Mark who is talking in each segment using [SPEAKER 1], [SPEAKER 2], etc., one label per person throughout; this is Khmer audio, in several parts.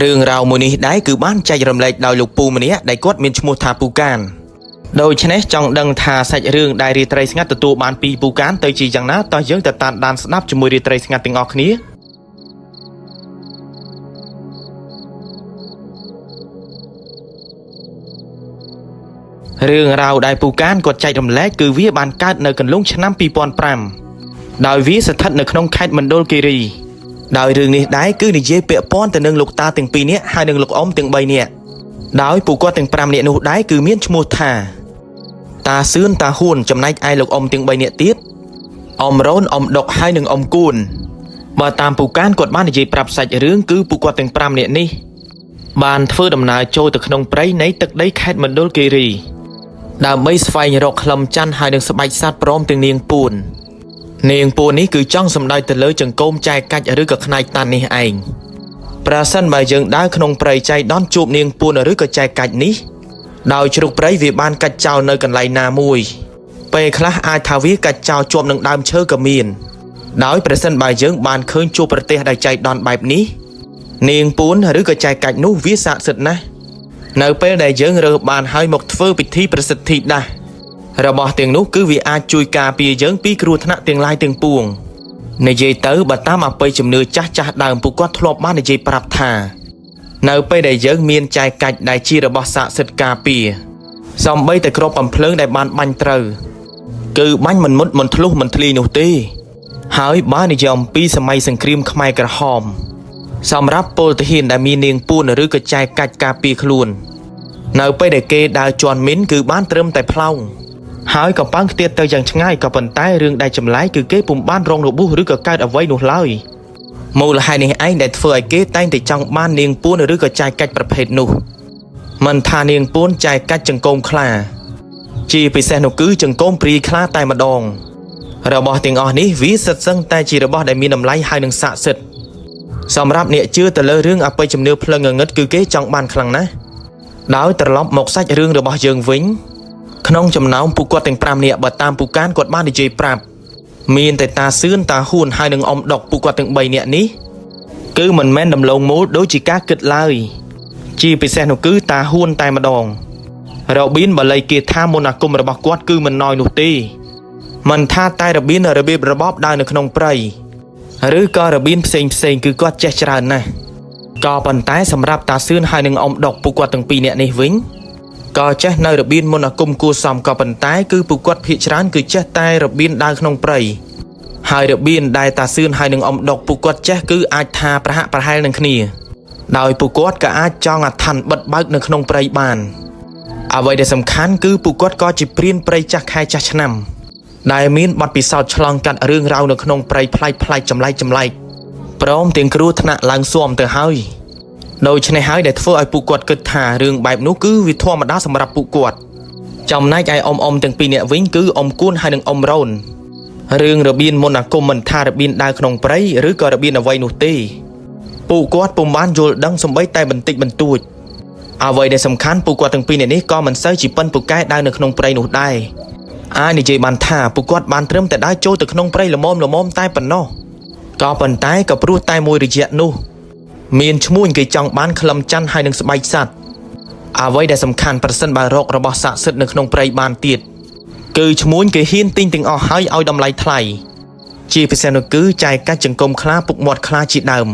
[SPEAKER 1] រឿងរ៉ាវមួយនេះដែរគឺបានចែករំលែកដោយលោកពូម្នាក់ដែលគាត់មានឈ្មោះថាពូកានដូច្នេះចង់ដឹងថាសាច់រឿងដែលរាត្រីស្ងាត់ទទួលបានពីពូកានទៅជាយ៉ាងណាតោះយើងទៅតាមដានស្ដាប់ជាមួយរាត្រីស្ងាត់ទាំងអស់គ្នារឿងរ៉ាវដែលពូកានគាត់ចែករំលែកគឺវាបានកើតនៅកន្លងឆ្នាំ2005ដោយវាស្ថិតនៅក្នុងខេត្តមណ្ឌលគិរីដោយរឿងនេះដែរគឺនិយាយពាក់ព័ន្ធទៅនឹងលោកតាទាំង2នាក់ហើយនិងលោកអ៊ំទាំង3នាក់ដោយពួកគាត់ទាំង5នាក់នោះដែរគឺមានឈ្មោះថាតាសឿនតាហ៊ួនចំណែកឯលោកអ៊ំទាំង3នាក់ទៀតអ៊ំរ៉ូនអ៊ំដុកហើយនិងអ៊ំគួនបើតាមពូកានគាត់បាននិយាយប្រាប់សាច់រឿងគឺពួកគាត់ទាំង5នាក់នេះបានធ្វើដំណើរចូលទៅក្នុងព្រៃនៃទឹកដីខេត្តមណ្ឌលគិរីដើម្បីស្វែងរកក្លឹមច័ន្ទហើយនិងស្បែកសត្វព្រមទាំងនាងពួននេះគឺចង់សម្ដៅទៅលើចង្កូមចែកកាច់ឬក៏ខ្នាយតាន់នេះឯងប្រសិនបើយើងដើរក្នុងព្រៃចៃដន្យជួបនាងពួនឬក៏ចែកកាច់នេះដោយជ្រូកព្រៃវាបានកាច់ចោលនៅកន្លែងណាមួយពេលខ្លះអាចថាវាកាច់ចោលជាប់នឹងដើមឈើក៏មានដោយប្រសិនបើយើងបានឃើញជួបប្រទេសដែលចៃដន្យបែបនេះនាងពួនឬក៏ចែកកាច់នោះវាស័ក្តិសិទ្ធិណាស់នៅពេលដែលយើងរើសបានហើយមកធ្វើពិធីប្រសិទ្ធិដាស់របស់ទាំងនោះគឺវាអាចជួយការពារយើងពីគ្រោះថ្នាក់ទាំងឡាយទាំងពួងនិយាយទៅបើតាមអបិយជំនឿចាស់ដើមពួកគាត់ធ្លាប់បាននិយាយប្រាប់ថានៅពេលដែលយើងមានចែកកាច់ដែលជារបស់ស័ក្តិសិទ្ធិការពារសូម្បីតែគ្រាប់បំភ្លើងដែលបានបាញ់ត្រូវគឺបាញ់មិនមុតមិនធ្លុះមិនធ្លាយនោះទេហើយបើនិយាយអំពីសម័យសង្គ្រាមខ្មែរក្រហមសម្រាប់ពលទាហានដែលមាននាងពួនឬក៏ចែកកាច់ការពារខ្លួននៅពេលដែលគេដើរជន់មីនគឺបានត្រឹមតែផ្លោងហើយក៏ប៉ាំងខ្ទាតទៅយ៉ាងឆ្ងាយក៏ប៉ុន្តែរឿងដែលចម្លែកគឺគេពុំបានរងរបួសឬក៏កើតអ្វីនោះឡើយមូលហេតុនេះឯងដែលធ្វើឲ្យគេតែងតែចង់បាននាងពួនឬក៏ចែកកាច់ប្រភេទនោះមិនថានាងពួនចែកកាច់ចង្កូមខ្លាជាពិសេសនោះគឺចង្កូមព្រាយខ្លាតែម្ដងរបស់ទាំងអស់នេះវាសិតសឹងតែជារបស់ដែលមានតម្លៃហើយនឹងស័ក្តិសិទ្ធិសម្រាប់អ្នកជឿទៅលើរឿងអបិយជំនឿផ្លឹងងងឹតគឺគេចង់បានខ្លាំងណាស់ដោយត្រឡប់មកសាច់រឿងរបស់យើងវិញក្នុងចំណោមពួកគាត់ទាំង5នាក់បើតាមពូកានគាត់បាននិយាយប្រាប់មានតែតាសឿនតាហ៊ួនហើយនិងអ៊ំដុកពួកគាត់ទាំង3នាក់នេះគឺមិនមែនដំឡូងមូលដូចជាការគិតឡើយជាពិសេសនោះគឺតាហ៊ួនតែម្ដងរបៀនបល័យគាថាមន្តអាគមរបស់គាត់គឺមិនណយនោះទេមិនថាតែរបៀនរបៀបរបបដើរនៅក្នុងព្រៃឬក៏របៀនផ្សេងគឺគាត់ចេះច្រើនណាស់ក៏ប៉ុន្តែសម្រាប់តាសឿនហើយនិងអ៊ំដុកពួកគាត់ទាំង2នាក់នេះវិញក៏ចេះនៅរបៀនមន្តអាគមគួរសមក៏ប៉ុន្តែគឺពួកគាត់ភាគច្រើនគឺចេះតែរបៀនដើរក្នុងព្រៃហើយរបៀនដែលតាសឿនហើយនិងអ៊ំដុកពួកគាត់ចេះគឺអាចថាប្រហាក់ប្រហែលនឹងគ្នាដោយពួកគាត់ក៏អាចចង់អាថ័ន្តបិទបើកនៅក្នុងព្រៃបានអ្វីដែលសំខាន់គឺពួកគាត់ក៏ជាព្រានព្រៃចាស់ខែចាស់ឆ្នាំដែលមានបទពិសោធន៍ឆ្លងកាត់រឿងរ៉ាវនៅក្នុងព្រៃប្លែកចម្លែកព្រមទាំងគ្រោះថ្នាក់ឡើងស៊ាំទៅហើយដូច្នេះហើយដែលធ្វើឲ្យពួកគាត់គិតថារឿងបែបនោះគឺវាធម្មតាសម្រាប់ពួកគាត់ចំណែកឯអ៊ំទាំង2នាក់វិញគឺអ៊ំគួនហើយនិងអ៊ំរ៉ូនរឿងរបៀនមន្តអាគមមិនថារបៀនដើរក្នុងព្រៃឬក៏របៀនអ្វីនោះទេពួកគាត់ពុំបានយល់ដឹងសម្បីតែបន្តិចបន្តួចអ្វីដែលសំខាន់ពួកគាត់ទាំង2នាក់នេះក៏មិនសូវជាប៉ិនពូកែដើរនៅក្នុងព្រៃនោះដែរអាចនិយាយបានថាពួកគាត់បានត្រឹមតែដើរចូលទៅក្នុងព្រៃល្មមតែប៉ុណ្ណោះក៏ប៉ុន្តែក៏ព្រោះតែមួយរយៈនោះមានឈ្មួញគេចង់បានក្លឹមច័ន្ទហើយនឹងស្បែកសត្វអ្វីដែលសំខាន់ប្រសិនបើរករបស់ស័ក្តិសិទ្ធិនៅក្នុងព្រៃបានទៀតគឺឈ្មួញគេហ៊ានទិញទាំងអស់ហើយឲ្យតម្លៃថ្លៃជាពិសេសនោះគឺចែកកាច់ចង្កុំខ្លាពុកមាត់ខ្លាជាដើម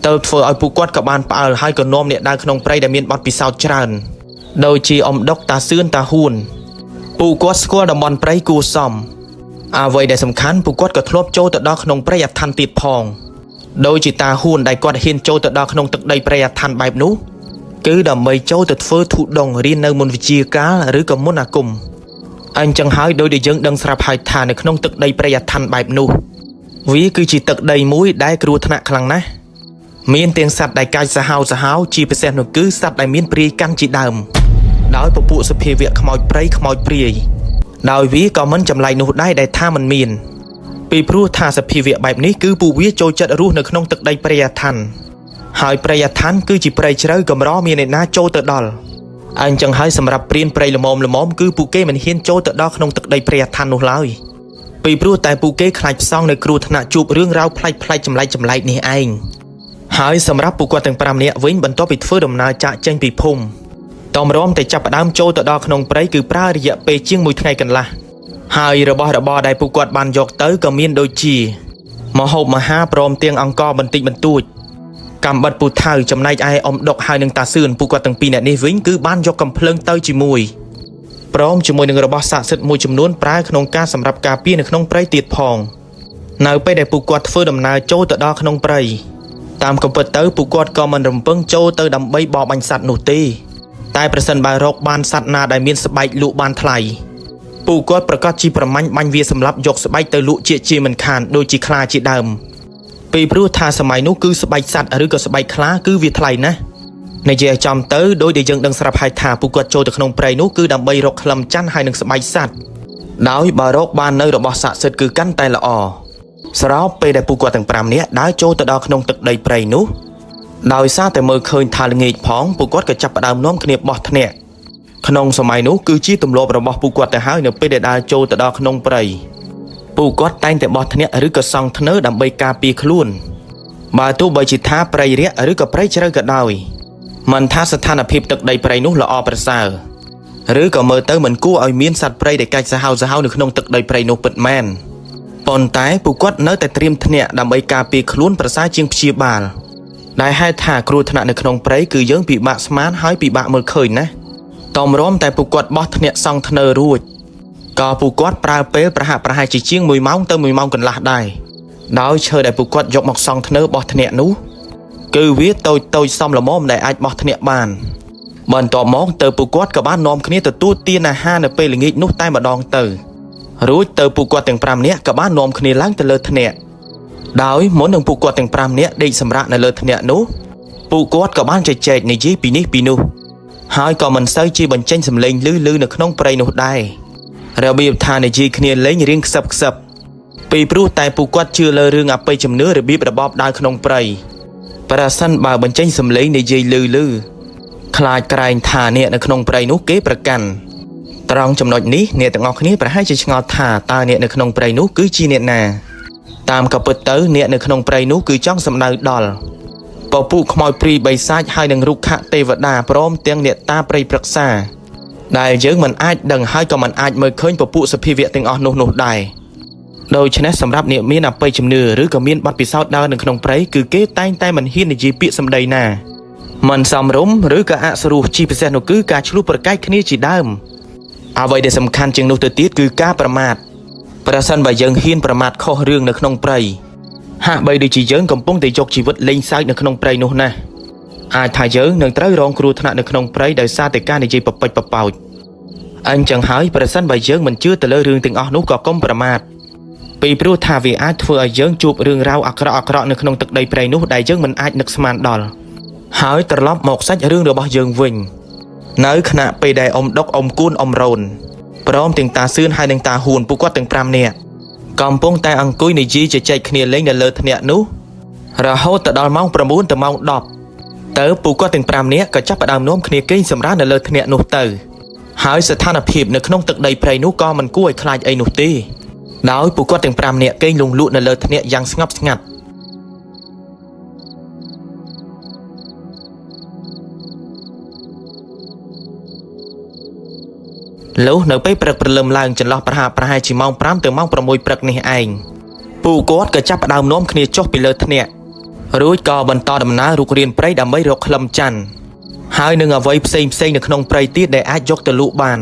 [SPEAKER 1] ទៅធ្វើឲ្យពួកគាត់ក៏បានផ្អើលហើយក៏នាំអ្នកដើរក្នុងព្រៃដែលមានបទពិសោធន៍ច្រើនដូចជាអ៊ំដុកតាសឿនតាហ៊ួនពួកគាត់ស្គាល់តំបន់ព្រៃគួរសមអ្វីដែលសំខាន់ពួកគាត់ក៏ធ្លាប់ចូលទៅដល់ក្នុងព្រៃអាថ័ន្តទៀតផងដោយជាតាហ៊ួនដែលគាត់ហ៊ានចូលទៅដល់ក្នុងទឹកដីព្រៃអាថ័ន្តបែបនោះគឺដើម្បីចូលទៅធ្វើធុដងរៀននៅមន្តវិជ្ជាកាលឬក៏មន្តអាគមអញ្ចឹងហើយដោយដែលយើងដឹងស្រាប់ហើយថានៅក្នុងទឹកដីព្រៃអាថ័ន្តបែបនោះវាគឺជាទឹកដីមួយដែលគ្រោះថ្នាក់ខ្លាំងណាស់មានទាំងសត្វដែលកាចសាហាវជាពិសេសនោះគឺសត្វដែលមានព្រាយកាន់ជាដើមដោយពពួកសភាវៈខ្មោចព្រៃខ្មោចព្រាយដោយវាក៏មិនចម្លែកនោះដែរដែលថាមិនមានពីព្រោះថាសភាវៈបែបនេះគឺពួកវាចូលចិត្តរស់នៅក្នុងទឹកដីព្រៃអាថ័ន្តហើយព្រៃអាថ័ន្តគឺជាព្រៃជ្រៅកម្រមានអ្នកណាចូលទៅដល់អញ្ចឹងហើយសម្រាប់ព្រានព្រៃល្មមគឺពួកគេមិនហ៊ានចូលទៅដល់ក្នុងទឹកដីព្រៃអាថ័ន្តនោះឡើយពីព្រោះតែពួកគេខ្លាចផ្សងនៅគ្រោះថ្នាក់ជួបរឿងរ៉ាវប្លែកចម្លែកនេះឯង ហើយសម្រាប់ពួកគាត់ទាំង5នាក់វិញបន្ទាប់ពីធ្វើដំណើរចាក់ចេញពីភូមិតមរមតែចាប់ផ្ដើមចូលទៅដល់ក្នុងព្រៃគឺប្រើរយៈពេលជាង1ថ្ងៃកន្លះហើយរបស់របរដែលពួកគាត់បានយកទៅក៏មានដូចជាម្ហូបអាហារព្រមទាំងអង្ករបន្តិចបន្តួចកំបិតពូថៅចំណែកឯអ៊ំដុកហើយនឹងតាសឿនពួកគាត់ទាំងពីរនាក់នេះវិញគឺបានយកកំភ្លើងទៅជាមួយព្រមជាមួយនឹងរបស់ស័ក្តិសិទ្ធិមួយចំនួនប្រើក្នុងការសម្រាប់ការពារនៅក្នុងព្រៃទៀតផងនៅពេលដែលពួកគាត់ធ្វើដំណើរចូលទៅដល់ក្នុងព្រៃតាមកំពិតទៅពួកគាត់ក៏មិនរំពឹងចូលទៅដើម្បីបរបាញ់សត្វនោះទេតែប្រសិនបើរកបានសត្វណាដែលមានស្បែកលក់បានថ្លៃពួកគាត់ប្រកាសជាប្រមាញ់បាញ់វាសម្លាប់យកស្បែកទៅលក់ជាមិនខានដូចជាខ្លាជាដើមពីព្រោះថាសម័យនោះគឺស្បែកសត្វឬក៏ស្បែកខ្លាគឺវាថ្លៃណាស់និយាយឲ្យចំទៅដោយដែលយើងដឹងស្រាប់ហើយថាពួកគាត់ចូលទៅក្នុងព្រៃនោះគឺដើម្បីរកក្លឹមច័ន្ទហើយនឹងស្បែកសត្វដោយបើរកបាននៅរបស់ស័ក្តិសិទ្ធិគឺកាន់តែល្អស្របពេលដែលពួកគាត់ទាំង5នាក់ដើរចូលទៅដល់ក្នុងទឹកដីព្រៃនោះដោយសារតែមើលឃើញថាល្ងាចផងពួកគាត់ក៏ចាប់ផ្ដើមនាំគ្នាបោះធ្នាក់ក្នុងសម័យនោះគឺជាទម្លាប់របស់ពួកគាត់ទៅហើយនៅពេលដែលដើរចូលទៅដល់ក្នុងព្រៃពួកគាត់តែងតែបោះធ្នាក់ឬក៏សង់ធ្នើដើម្បីការពារខ្លួនបើទោះបីជាថាព្រៃរាក់ឬក៏ព្រៃជ្រៅក៏ដោយមិនថាស្ថានភាពទឹកដីព្រៃនោះល្អប្រសើរឬក៏មើលទៅមិនគួរឲ្យមានសត្វព្រៃដែលកាច់សាហាវនៅក្នុងទឹកដីព្រៃនោះពិតមែនប៉ុន្តែពួកគាត់នៅតែត្រៀមធ្នាក់ដើម្បីការពារខ្លួនប្រសើរជាងព្យាបាលដែលហេតុថាគ្រោះថ្នាក់នៅក្នុងព្រៃគឺយើងពិបាកស្មានហើយពិបាកមើលឃើញណាតមរមតែពួកគាត់បោះធ្នាក់សង់ធ្នើរួចក៏ពួកគាត់ប្រើពេលប្រហែលជាជាង1ម៉ោងទៅ1ម៉ោងកន្លះដែរដោយឈើដែលពួកគាត់យកមកសង់ធ្នើបោះធ្នាក់នោះគឺវាតូចសមល្មមដែលអាចបោះធ្នាក់បានបន្ទាប់មកទៅពួកគាត់ក៏បាននាំគ្នាទទួលទានអាហារនៅពេលល្ងាចនោះតែម្ដងទៅរួចទៅពួកគាត់ទាំង5នាក់ក៏បាននាំគ្នាឡើងទៅលើធ្នាក់ដោយមុននឹងពួកគាត់ទាំង5នាក់ដេកសម្រាកនៅលើធ្នាក់នោះពួកគាត់ក៏បានជជែកនិយាយពីនេះពីនោះហើយក៏មិនសូវជាបញ្ចេញសម្លេងឮនៅក្នុងព្រៃនោះដែររបៀបថានិយាយគ្នាលេងរៀងខ្សឹបពីព្រោះតែពួកគាត់ជឿលើរឿងអបិយជំនឿរបៀបរបបដើរក្នុងព្រៃប្រសិនបើបញ្ចេញសម្លេងនិយាយឮខ្លាចក្រែងថាអ្នកនៅក្នុងព្រៃនោះគេប្រកាន់ត្រង់ចំណុចនេះអ្នកទាំងអស់គ្នាប្រហែលជាឆ្ងល់ថាតើអ្នកនៅក្នុងព្រៃនោះគឺជាអ្នកណាតាមក៏ពិតទៅអ្នកនៅក្នុងព្រៃនោះគឺចង់សម្ដៅដល់ពពួកខ្មោចព្រីបិសាចហើយនឹងរុក្ខទេវតាព្រមទាំងអ្នកតាព្រៃព្រឹក្សាដែលយើងមិនអាចដឹងហើយក៏មិនអាចមើលឃើញពពួកសភាវៈទាំងអស់នោះដែរដូច្នេះសម្រាប់អ្នកមានអបិយជំនឿឬក៏មានបទពិសោធន៍ដើរនៅក្នុងព្រៃគឺគេតែងតែមិនហ៊ាននិយាយពាក្យសម្ដីណាមិនសមរម្យឬក៏អសុរោះជាពិសេសនោះគឺការឆ្លោះប្រកែកគ្នាជាដើមអ្វីដែលសំខាន់ជាងនោះទៅទៀតគឺការប្រមាថប្រសិនបើយើងហ៊ានប្រមាថខុសរឿងនៅក្នុងព្រៃហាក់បីដូចជាយើងកំពុងតែយកជីវិតលេងសើចនៅក្នុងព្រៃនោះណាអាចថាយើងនឹងត្រូវរងគ្រោះថ្នាក់នៅក្នុងព្រៃដោយសារតែការនិយាយបពេចបបោចអញ្ចឹងហើយប្រសិនបើយើងមិនជឿទៅលើរឿងទាំងអស់នោះក៏កុំប្រមាថពីព្រោះថាវាអាចធ្វើឲ្យយើងជួបរឿងរ៉ាវអាក្រក់នៅក្នុងទឹកដីព្រៃនោះដែលយើងមិនអាចនឹកស្មានដល់ហើយត្រឡប់មកសាច់រឿងរបស់យើងវិញនៅខណៈពេលដែលអ៊ំដុកអ៊ំគួនអ៊ំរ៉ូនព្រមទាំងតាសឿនហើយនឹងតាហ៊ួនពួកគាត់ទាំង5នាក់កំពុងតែអង្គុយនិយាយជជែកគ្នាលេងនៅលើធ្នាក់នោះរហូតដល់ម៉ោង9ទៅម៉ោង10ទៅពួកគាត់ទាំង5នាក់ក៏ចាប់ផ្ដើមនាំគ្នាគេងសម្រាកនៅលើធ្នាក់នោះទៅហើយស្ថានភាពនៅក្នុងទឹកដីព្រៃនោះក៏មិនគួរឲ្យខ្លាចអីនោះទេដោយពួកគាត់ទាំង5នាក់គេងលងលក់នៅលើធ្នាក់យ៉ាងស្ងប់ស្ងាត់លុះនៅពេលព្រឹកព្រលឹមឡើងចន្លោះប្រហែលជាម៉ោង5ទៅម៉ោង6ព្រឹកនេះឯងពួកគាត់ក៏ចាប់ផ្ដើមនាំគ្នាចុះពីលើធ្នាក់រួចក៏បន្តដំណើររុករានព្រៃដើម្បីរកក្លឹមច័ន្ទហើយនឹងអ្វីផ្សេងនៅក្នុងព្រៃទៀតដែលអាចយកទៅលក់បាន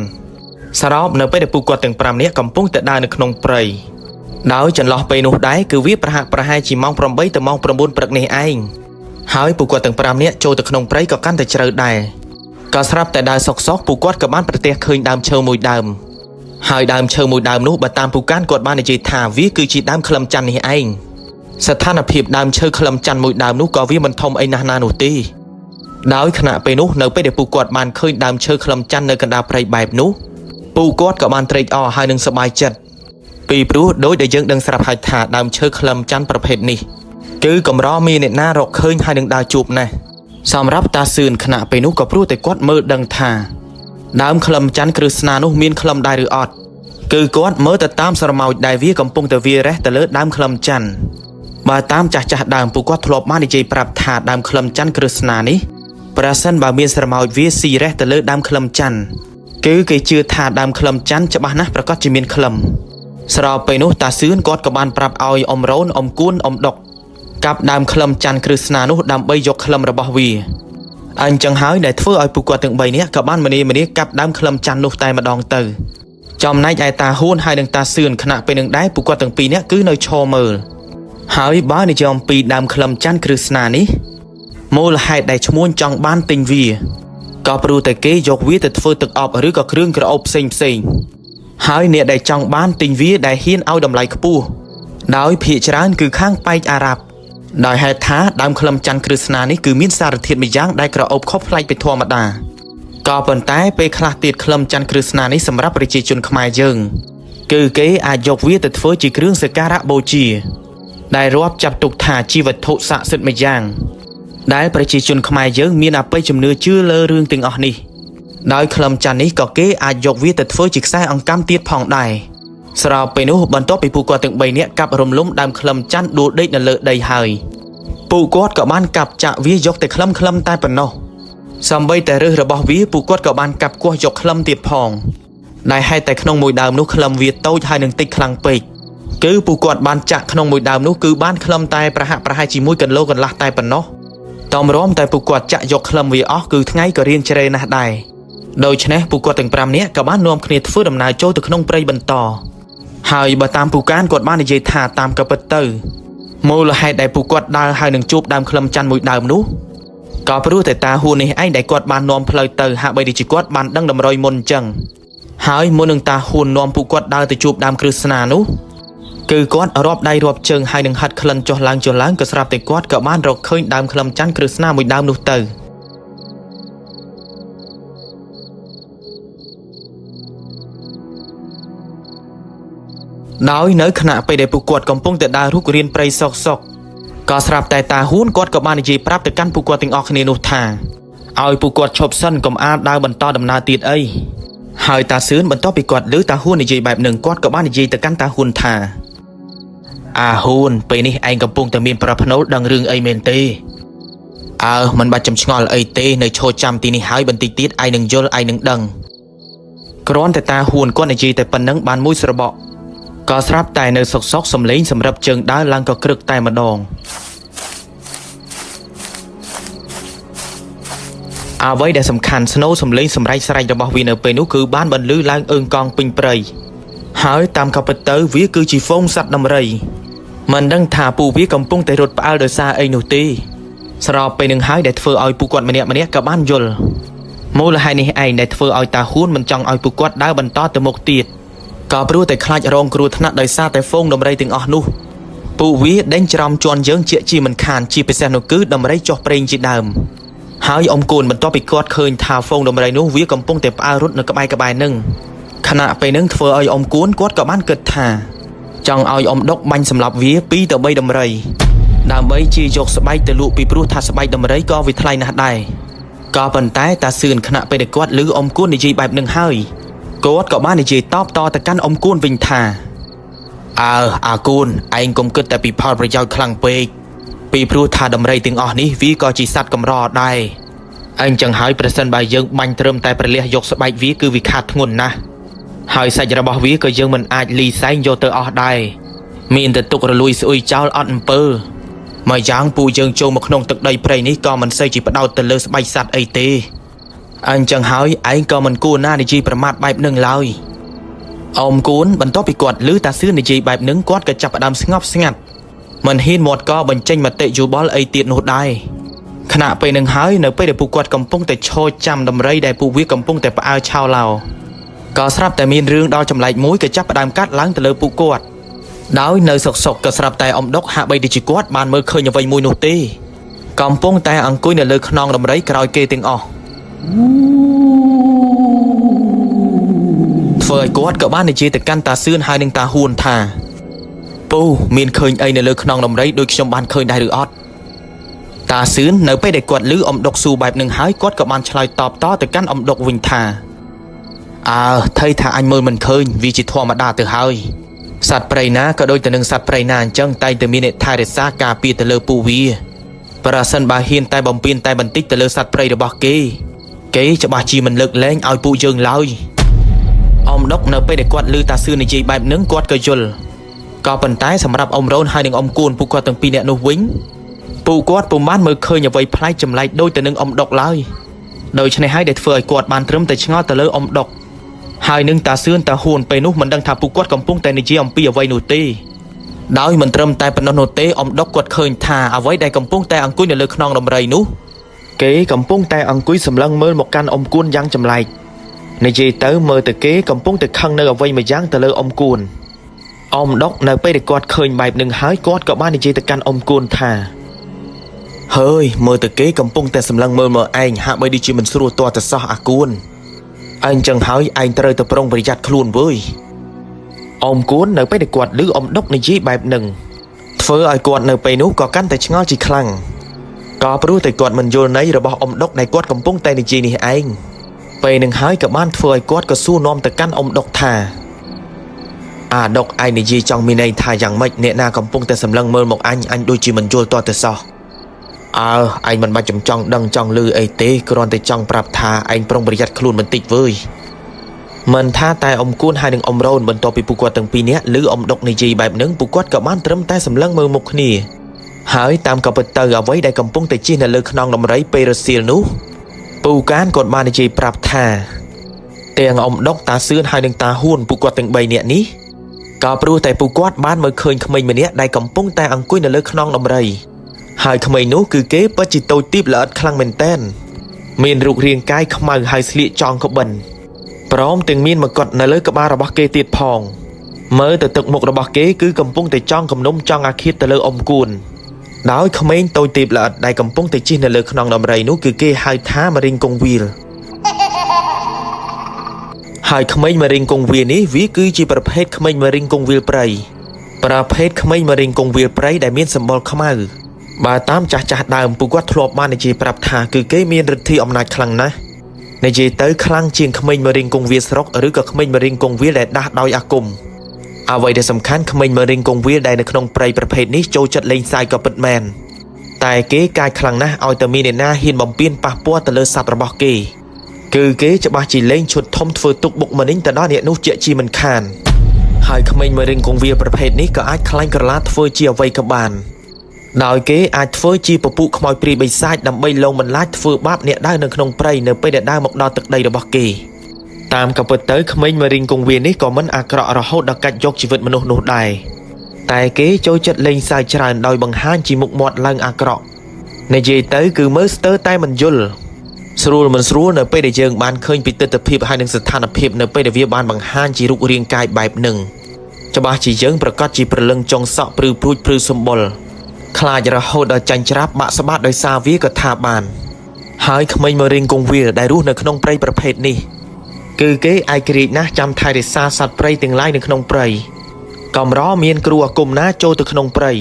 [SPEAKER 1] សរុបនៅពេលដែលពួកគាត់ទាំង5នាក់កំពុងតែដើរនៅក្នុងព្រៃដោយចន្លោះពេលនោះដែរគឺវាប្រហែលជាម៉ោង8ទៅម៉ោង9ព្រឹកនេះឯងហើយពួកគាត់ទាំង5នាក់ចូលទៅក្នុងព្រៃក៏កាន់តែជ្រៅដែរក៏ស្រាប់តែដើរសុកពួកគាត់ក៏បានប្រទះឃើញដើមឈើមួយដើមហើយដើមឈើមួយដើមនោះបើតាមពូកានគាត់បាននិយាយថាវាគឺជាដើមក្លឹមច័ន្ទនេះឯងស្ថានភាពដើមឈើក្លឹមច័ន្ទមួយដើមនោះក៏វាមិនធំអីណាស់ណានោះទេដោយខណៈពេលនោះនៅពេលដែលពូគាត់បានឃើញដើមឈើក្លឹមច័ន្ទនៅកណ្ដាលព្រៃបែបនោះពូគាត់ក៏បានត្រេកអរហើយនឹងសប្បាយចិត្តពីព្រោះដោយដែលយើងដឹងស្រាប់ហើយថាដើមឈើក្លឹមច័ន្ទប្រភេទនេះគឺកម្រមានអ្នកណារកឃើញហើយនឹងដើរជួបណាស់សម្រាប់តាសឿនខណៈពេលនោះក៏ព្រោះតែគាត់មើលដឹងថាដើមក្លឹមច័ន្ទគ្រឹះស្នានោះមានក្លឹមដែរឬអត់គឺគាត់មើលទៅតាមស្រមោចដែលវាកំពុងតែវារះទៅលើដើមក្លឹមច័ន្ទ បើតាមចាស់ចាស់ដើមពួកគាត់ធ្លាប់បាននិយាយប្រាប់ថាដើមក្លឹមច័ន្ទគ្រឹស្ណានេះប្រសិនបើមានស្រមោចវាស៊ីរះទៅលើដើមក្លឹមច័ន្ទគឺគេជឿថាដើមក្លឹមច័ន្ទច្បាស់ណាស់ប្រកាសជាមានក្លឹមស្របពេលនោះតាសឿនគាត់ក៏បានប្រាប់ឲ្យអ៊ំរ៉ូនអ៊ំគួនអ៊ំដុកកាប់ដើមក្លឹមច័ន្ទគ្រឹស្ណានោះដើម្បីយកក្លឹមរបស់វាអញ្ចឹងហើយដែលធ្វើឲ្យពួកគាត់ទាំង3នាក់ក៏បានម្នាកាប់ដើមក្លឹមច័ន្ទនោះតែម្ដងទៅចំណែកឯតាហ៊ួនហើយនិងតាសឿនខណៈពេលនឹងដែរពួកគាត់ទាំងពីរនាក់គឺនៅឈរមើលហើយបើនិយាយអំពីដើមក្លឹមច័ន្ទគ្រឹស្ណានេះមូលហេតុដែលឈ្មួញចង់បានទិញវាក៏ព្រោះតែគេយកវាទៅធ្វើទឹកអប់ឬក៏គ្រឿងក្រអូបផ្សេងហើយអ្នកដែលចង់បានទិញវាដែលហ៊ានឲ្យតម្លៃខ្ពស់ដោយភាគច្រើនគឺខាងប៉ែកអារ៉ាប់ដោយហេតុថាដើមក្លឹមច័ន្ទគ្រឹស្ណានេះគឺមានសារធាតុមួយយ៉ាងដែលក្រអូបខុសប្លែកពីធម្មតាក៏ប៉ុន្តែពេលខ្លះទៀតក្លឹមច័ន្ទគ្រឹស្ណានេះសម្រាប់ប្រជាជនខ្មែរយើងគឺគេអាចយកវាទៅធ្វើជាគ្រឿងសក្ការៈបូជាដែលរាប់ចាត់ទុកថាជាវត្ថុស័ក្តិសិទ្ធិមួយយ៉ាងដែលប្រជាជនខ្មែរយើងមានអបិយជំនឿជឿលើរឿងទាំងអស់នេះដោយក្លឹមច័ន្ទនេះក៏គេអាចយកវាទៅធ្វើជាខ្សែអង្កាំទៀតផងដែរស្របពេលនោះបន្ទាប់ពីពួកគាត់ទាំង3នាក់កាប់រំលំដើមក្លឹមច័ន្ទដួលដេកនៅលើដីហើយពួកគាត់ក៏បានកាប់ចាក់វាយកតែក្លឹមតែប៉ុណ្ណោះសម្បីតែឫសរបស់វាពួកគាត់ក៏បានកាប់គាស់យកក្លឹមទៀតផងដែលហេតុតែក្នុងមួយដើមនោះក្លឹមវាតូចហើយនឹងតិចខ្លាំងពេកគឺពួកគាត់បានចាក់ក្នុងមួយដើមនោះគឺបានក្លឹមតែប្រហែលជាមួយគីឡូកន្លះតែប៉ុណ្ណោះតំរំតែពួកគាត់ចាក់យកក្លឹមវាអស់គឺថ្ងៃក៏រៀងជ្រេណាស់ដែរដូច្នេះពួកគាត់ទាំង5នាក់ក៏បាននាំគ្នាធ្វើដំណើរចូលទៅក្នុងព្រៃបន្តហើយបើតាមពូកានគាត់បាននិយាយថាតាមក៏ពិតទៅមូលហេតុដែលពួកគាត់ដើរហើយនឹងជួបដើមក្លឹមច័ន្ទមួយដើមនោះក៏ព្រោះតែតាហ៊ួននេះឯងដែលគាត់បាននាំផ្លូវទៅហាក់បីដូចជាគាត់បានដឹងតម្រុយមុនអញ្ចឹងហើយមុននឹងតាហ៊ួននាំពួកគាត់ដើរទៅជួបដើមគ្រឹស្ណានោះគឺគាត់រាប់ដៃរាប់ជើងហើយនឹងហាត់ក្លិនចុះឡើងក៏ស្រាប់តែគាត់ក៏បានរកឃើញដើមក្លឹមច័ន្ទគ្រឹស្ណាមួយដើមនោះទៅដោយនៅខណៈពេលដែលពួកគាត់កំពុងតែដើររុករៀនព្រៃសុកក៏ស្រាប់តែតាហ៊ួនគាត់ក៏បាននិយាយប្រាប់ទៅកាន់ពួកគាត់ទាំងអស់គ្នានោះថាឲ្យពួកគាត់ឈប់សិនកុំអាលដើរបន្តដំណើរទៀតអីហើយតាសឿនបន្ទាប់ពីគាត់ឮតាហ៊ួននិយាយបែបហ្នឹងគាត់ក៏បាននិយាយទៅកាន់តាហ៊ួនថាអាហ៊ួនពេលនេះឯងកំពុងតែមានប្រភ្នូលដឹងរឿងអីមែនទេមិនបាច់ចំឆ្ងល់អីទេនៅឈរចាំទីនេះហើយបន្តិចទៀតឯងនឹងយល់ឯងនឹងដឹងគ្រាន់តែតាហ៊ួនគាត់និយាយតែប៉ុណ្្នឹងបានមួយស្របក់ក៏ស្រាប់តែនៅសុកសំលេងសម្រាប់ជើងដើរឡើងក៏ក្រឹកតែម្ដងអ្វីដែលសំខាន់ស្នូសំលេងសម្រែកស្រែករបស់វានៅពេលនោះគឺបានបន្លឺឡើងអើងកងពេញព្រៃហើយតាមក៏ពិតទៅវាគឺជាហ្វូងសត្វដំរីមិនដឹងថាពួកវាកំពុងតែរត់ផ្អើលដោយសារអីនោះទេស្របពេលនឹងហើយដែលធ្វើឲ្យពួកគាត់ម្នាក់ក៏បានយល់មូលហេតុនេះឯងដែលធ្វើឲ្យតាហ៊ួនមិនចង់ឲ្យពួកគាត់ដើរបន្តទៅមុខទៀតក៏ព្រោះតែខ្លាចរងគ្រោះថ្នាក់ដោយសារតែហ្វូងដំរីទាំងអស់នោះពួកវាដេញច្រំជន់យើងជាមិនខានជាពិសេសនោះគឺដំរីចុះប្រេងជាដើមហើយអ៊ំគូនបន្ទាប់ពីគាត់ឃើញថាហ្វូងដំរីនោះវាកំពុងតែផ្អើលរត់នៅក្បែរនឹងខណៈពេលនឹងធ្វើឲ្យអ៊ំគូនគាត់ក៏បានគិតថាចង់ឲ្យអ៊ំដុកបាញ់សម្លាប់វា2ទៅ3ដំរីដើម្បីជាយកស្បែកទៅលក់ពីព្រោះថាស្បែកដំរីក៏វាថ្លៃណាស់ដែរក៏ប៉ុន្តែតាសឿនខណៈពេលដែលគាត់ឮអ៊ំគូននិយាយបែបនឹងហើយគាត់ក៏បាននិយាយតបតទៅកាន់អ៊ំគួនវិញថាអាគួនឯងកុំគិតតែពីផលប្រយោជន៍ខ្លាំងពេកពីព្រោះថាដំរីទាំងអស់នេះវាក៏ជាសត្វកម្រដែរអញ្ចឹងហើយប្រសិនបើយើងបាញ់ត្រឹមតែប្រលះយកស្បែកវាគឺវាខាតធ្ងន់ណាស់ហើយសាច់របស់វាក៏យើងមិនអាចលីសែងយកទៅអស់ដែរមានតែទុករលួយស្អុយចោលអត់អំពើមួយយ៉ាងពូយើងចូលមកក្នុងទឹកដីព្រៃនេះក៏មិនសូវជាផ្ដោតទៅលើស្បែកសត្វអីទេអញ្ចឹងហើយឯងក៏មិនគួរណានិយាយប្រមាថបែបនឹងឡើយអ៊ំគួនបន្ទាប់ពីគាត់ឮតាសឿននិយាយបែបនឹងគាត់ក៏ចាប់ផ្ដើមស្ងប់ស្ងាត់មិនហ៊ានមាត់ក៏បញ្ចេញមតិយោបល់អីទៀតនោះដែរខណៈពេលនឹងហើយនៅពេលដែលពួកគាត់កំពុងតែឈរចាំដំរីដែលពួកវាកំពុងតែផ្អើលឆោឡោក៏ស្រាប់តែមានរឿងដល់ចម្លែកមួយក៏ចាប់ផ្ដើមកាត់ឡើងទៅលើពួកគាត់ដោយនៅសុកក៏ស្រាប់តែអ៊ំដុកហាក់បីដូចជាគាត់បានមើលឃើញអ្វីមួយនោះទេកំពុងតែអង្គុយនៅលើខ្នងដំរីក្រោយគេទាំងអស់ធ្វើឲ្យគាត់ក៏បាននិយាយទៅកាន់តាសឿនហើយនឹងតាហ៊ួនថាពូមានឃើញអីនៅលើខ្នងដំរីដូចខ្ញុំបានឃើញដែរឬអត់តាសឿននៅពេលដែលគាត់ឮអ៊ំដុកស៊ូបែបនឹងហើយគាត់ក៏បានឆ្លើយតបតទៅកាន់អ៊ំដុកវិញថាថៃថាអញមើលមិនឃើញវាជាធម្មតាទៅហើយ สัตว์ប្រៃណាក៏ដូចទៅនឹងសត្វប្រៃណាអញ្ចឹងតែងតែមានអ្នកថែរក្សាការពារទៅលើពូវាប្រសិនបើហ៊ានតែបំពេញតែបន្តិចទៅលើសត្វប្រៃរបស់គេច្បាស់ជាមិនលើកលែងឲ្យពួកយើងឡើយអ៊ំដុកនៅពេលដែលគាត់ឮតាសឿននិយាយបែបហ្នឹងគាត់ក៏យល់ក៏ប៉ុន្តែសម្រាប់អ៊ំរ៉ូនហើយនិងអ៊ំគួនពួកគាត់ទាំងពីរនាក់នោះវិញពួកគាត់ពុំបានមើលឃើញអ្វីប្លែកចម្លែកដូចទៅនឹងអ៊ំដុកឡើយដូច្នេះហើយដែលធ្វើឲ្យគាត់បានត្រឹមតែឆ្ងល់ទៅលើអ៊ំដុកហើយនឹងតាសឿនតាហ៊ួនពេលនោះមិនដឹងថាពួកគាត់កំពុងតែនិយាយអំពីអ្វីនោះទេដោយមិនត្រឹមតែប៉ុណ្ណោះនោះទេអ៊ំដុកគាត់ឃើញថាអ្វីដែលកំពុងតែអង្គុយនៅលើខ្នងដំរីនោះគេកំពុងតែអង្គុយសម្លឹងមើលមកកាន់អ៊ំគួនយ៉ាងចម្លែកនិយាយទៅមើលទៅគេកំពុងតែខឹងនៅអ្វីមួយយ៉ាងទៅលើអ៊ំគួនអ៊ំដុកនៅពេលដែលគាត់ឃើញបែបនឹងហើយគាត់ក៏បាននិយាយទៅកាន់អ៊ំគួនថាហើយមើលទៅគេកំពុងតែសម្លឹងមើលមកឯងហាក់បីដូចជាមិនស្រួលទាល់តែសោះអាគួនអញ្ចឹងហើយឯងត្រូវតែប្រុងប្រយ័ត្នខ្លួនវើយអ៊ំគួននៅពេលដែលគាត់ឮអ៊ំដុកនិយាយបែបនឹងធ្វើឲ្យគាត់នៅពេលនោះក៏កាន់តែឆ្ងល់ជាខ្លាំងក៏ព្រោះតែគាត់មិនយល់ន័យរបស់អ៊ំដុកដែលគាត់កំពុងតែនិយាយនេះឯងពេលនឹងហើយក៏បានធ្វើឲ្យគាត់ក៏សួរនាំទៅកាន់អ៊ំដុកថាអាដុកឯងនិយាយចង់មានន័យថាយ៉ាងម៉េចអ្នកណាកំពុងតែសម្លឹងមើលមកអញដូចជាមិនយល់ទាល់តែសោះឯងមិនបាច់ចង់ដឹងចង់ឮអីទេគ្រាន់តែចង់ប្រាប់ថាឯងប្រុងប្រយ័ត្នខ្លួនបន្តិចវើយមិនថាតែអ៊ំគួនហើយនិងអ៊ំរ៉ូនបន្ទាប់ពីពួកគាត់ទាំងពីរនាក់ឮអ៊ំដុកនិយាយបែបហ្នឹងពួកគាត់ក៏បានត្រឹមតែសម្លឹងមើលមុខគ្នាហើយតាមក៏ពិតទៅអ្វីដែលកំពុងតែជិះនៅលើខ្នងដំរីពេលរសៀលនោះពូកានគាត់បាននិយាយប្រាប់ថាទាំងអ៊ំដុកតាសឿនហើយនិងតាហ៊ួនពួកគាត់ទាំង3នាក់នេះក៏ព្រោះតែពួកគាត់បានមើលឃើញក្មេងម្នាក់ដែលកំពុងតែអង្គុយនៅលើខ្នងដំរីហើយក្មេងនោះគឺគេពិតជាតូចទាបល្អិតខ្លាំងមែនទែនមានរូបរាងកាយខ្មៅហើយស្លៀកចង់ក្បិនព្រមទាំងមានមកុដនៅលើក្បាលរបស់គេទៀតផងមើលទៅទឹកមុខរបស់គេគឺកំពុងតែចង់គំនុំចង់អាឃាតទៅលើអ៊ំគួនដោយក្មេងតូចទាបល្អិតដែលកំពុងតែជិះនៅលើខ្នងដំរីនោះគឺគេហៅថាមរិងកុងវីលហើយក្មេងមរិងកុងវីលនេះវាគឺជាប្រភេទក្មេងមរិងកុងវីលព្រៃប្រភេទក្មេងមរិងកុងវីលព្រៃដែលមានសម្បុរខ្មៅបើតាមចាស់ដើមពួកគាត់ធ្លាប់បាននិយាយប្រាប់ថាគឺគេមានឫទ្ធិអំណាចខ្លាំងណាស់និយាយទៅខ្លាំងជាងក្មេងមរិងកុងវាលស្រុកឬក៏ក្មេងមរិងកុងវាលដែលដាស់ដោយអាគមអ្វីដែលសំខាន់ក្មេងមរិងកុងវាលដែលនៅក្នុងព្រៃប្រភេទនេះចូលចិត្តលេងសើចក៏ពិតមែនតែគេកាចខ្លាំងណាស់ឲ្យតែមានអ្នកណាហ៊ានបំពានប៉ះពាល់ទៅលើសត្វរបស់គេគឺគេច្បាស់ជាលេងឈុតធំធ្វើទុកបុកម្នេញទៅដល់អ្នកនោះជាជាមិនខានហើយក្មេងមរិងកុងវាលប្រភេទនេះក៏អាចខ្លាញ់ក្រឡាធ្វើជាអ្វីក៏បានដោយគេអាចធ្វើជាពពួកខ្មោចព្រាយបិសាចដើម្បីលងបន្លាចធ្វើបាបអ្នកដើរនៅក្នុងព្រៃនៅពេលដែលដើរមកដល់ទឹកដីរបស់គេតាមក៏ពិតទៅក្មេងមរិងកុងវាលនេះក៏មិនអាក្រក់រហូតដល់កាច់យកជីវិតមនុស្សនោះដែរតែគេចូលចិត្តលេងសើចច្រើនដោយបង្ហាញជាមុខមាត់ឡើងអាក្រក់និយាយទៅគឺមើលស្ទើរតែមិនយល់ស្រួលមិនស្រួលនៅពេលដែលយើងបានឃើញពីទស្សនវិជ្ជាហើយនិងស្ថានភាពនៅពេលដែលវាបានបង្ហាញជារូបរាងកាយបែបហ្នឹងច្បាស់ជាយើងប្រកាសជាព្រលឹងចុងសក់ព្រឺព្រួចព្រឺសម្បុរខ្លាចរហូតដល់ចាញ់ច្រាប់បាក់ស្បាតដោយសារវាក៏ថាបានហើយក្មេងមរិងកុងវាលដែលរស់នៅក្នុងព្រៃប្រភេទនេះគឺគេឯករាជ្យណាស់ចាំថែរក្សាសត្វព្រៃទាំងឡាយនៅក្នុងព្រៃកំរមានគ្រូអាគមណាចូលទៅក្នុងព្រៃ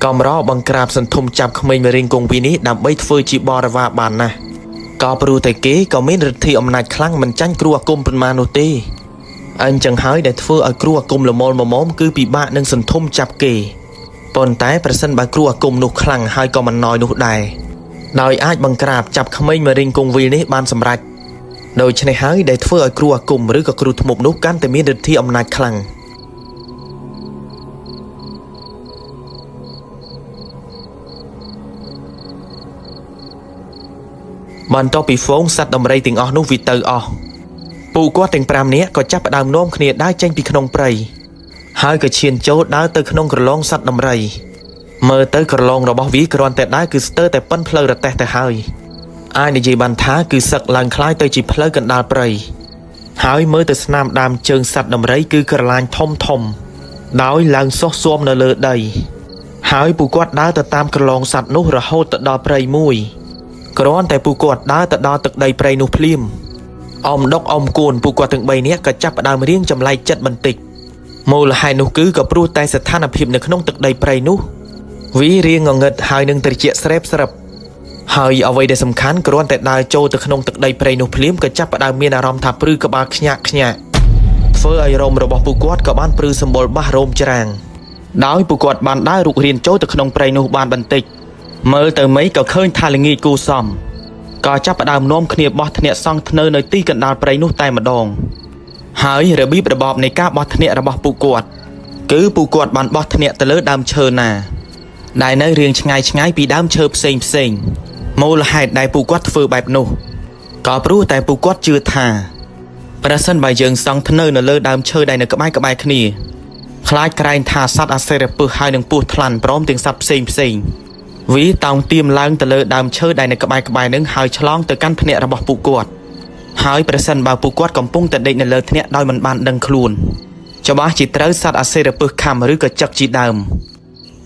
[SPEAKER 1] កំរបង្ក្រាបសន្ធុំចាប់ក្មេងមរិងកុងវាលនេះដើម្បីធ្វើជាបរិវារបានណាស់ក៏ព្រោះតែគេក៏មានឫទ្ធិអំណាចខ្លាំងមិនចាញ់គ្រូអាគមប៉ុន្មាននោះទេអញ្ចឹងហើយដែលធ្វើឲ្យគ្រូអាគមល្មមគឺពិបាកនឹងសន្ធុំចាប់គេប៉ុន្តែប្រសិនបើគ្រូអាគមនោះខ្លាំងហើយក៏មិនណយនោះដែរដោយអាចបង្ក្រាបចាប់ក្មេងមរិងកុងវីលនេះបានសម្រេចដូច្នេះហើយដែលធ្វើឲ្យគ្រូអាគមឬក៏គ្រូធ្មប់នោះកាន់តែមានឫទ្ធិអំណាចខ្លាំងបន្ទាប់ពីហ្វូងសត្វដំរីទាំងអស់នោះវាទៅអស់ពួកគាត់ទាំង5នាក់ក៏ចាប់ផ្ដើមនាំគ្នាដើរចេញពីក្នុងព្រៃហើយក៏ឈានចូលដើរទៅក្នុងក្រឡងសត្វដំរីមើលទៅក្រឡងរបស់វាគ្រាន់តែដើរគឺស្ទើរតែប៉ុនផ្លូវរទេះទៅហើយអាចនិយាយបានថាគឺសឹកឡើងคล้ายទៅជាផ្លូវកណ្ដាលព្រៃហើយមើលទៅស្នាមដើមជើងសត្វដំរីគឺក្រឡាញធំដោយឡើងសុះស៊ាំនៅលើដីហើយពួកគាត់ដើរទៅតាមក្រឡងសត្វនោះរហូតទៅដល់ព្រៃមួយគ្រាន់តែពួកគាត់ដើរទៅដល់ទឹកដីព្រៃនោះភ្លាមអ៊ំដុកអ៊ំគួនពួកគាត់ទាំង3នាក់ក៏ចាប់ផ្ដើមរៀងចម្លែកចិត្តបន្តិចមូលហេតុនោះគឺក៏ព្រោះតែស្ថានភាពនៅក្នុងទឹកដីព្រៃនោះវារៀងងងឹតហើយនឹងត្រជាក់ស្រេបស្រឹបហើយអ្វីដែលសំខាន់គ្រាន់តែដើរចូលទៅក្នុងទឹកដីព្រៃនោះភ្លាមក៏ចាប់ផ្ដើមមានអារម្មណ៍ថាព្រឺក្បាលខ្ញាក់ ធ្វើឲ្យរោមរបស់ពួកគាត់ក៏បានព្រឺសម្បល់បាសរោមច្រាំងដោយពួកគាត់បានដើររុករៀនចូលទៅក្នុងព្រៃនោះបានបន្តិចមើលទៅមិនក៏ឃើញថាល្ងាចគូសំក៏ចាប់ផ្ដើមនាំគ្នាបោះធ្នាក់សង់ធ្នើនៅទីកណ្ដាលព្រៃនោះតែម្ដងហើយរបៀបរបបនៃការបោះធ្នាក់របស់ពួកគាត់គឺពួកគាត់បានបោះធ្នាក់ទៅលើដើមឈើណាដែលនៅរៀងឆ្ងាយពីដើមឈើផ្សេងមូលហេតុដែលពួកគាត់ធ្វើបែបនោះក៏ព្រោះតែពួកគាត់ជឿថាប្រសិនបើយើងសង់ធ្នើនៅលើដើមឈើដែលនៅក្បែរគ្នាខ្លាចក្រែងថាសត្វអាសិរពិសហើយនឹងពស់ថ្លាន់ព្រមទាំងសត្វផ្សេងវាតោងទៀមឡើងទៅលើដើមឈើដែលនៅក្បែរនឹងហើយឆ្លងទៅកាន់ធ្នាក់របស់ពួកគាត់ហើយប្រសិនបើពួកគាត់កំពុងតែដេកនៅលើធ្នាក់ដោយមិនបានដឹងខ្លួនច្បាស់ជាត្រូវសត្វអាសិរពិសខំឬក៏ចឹកជាដើម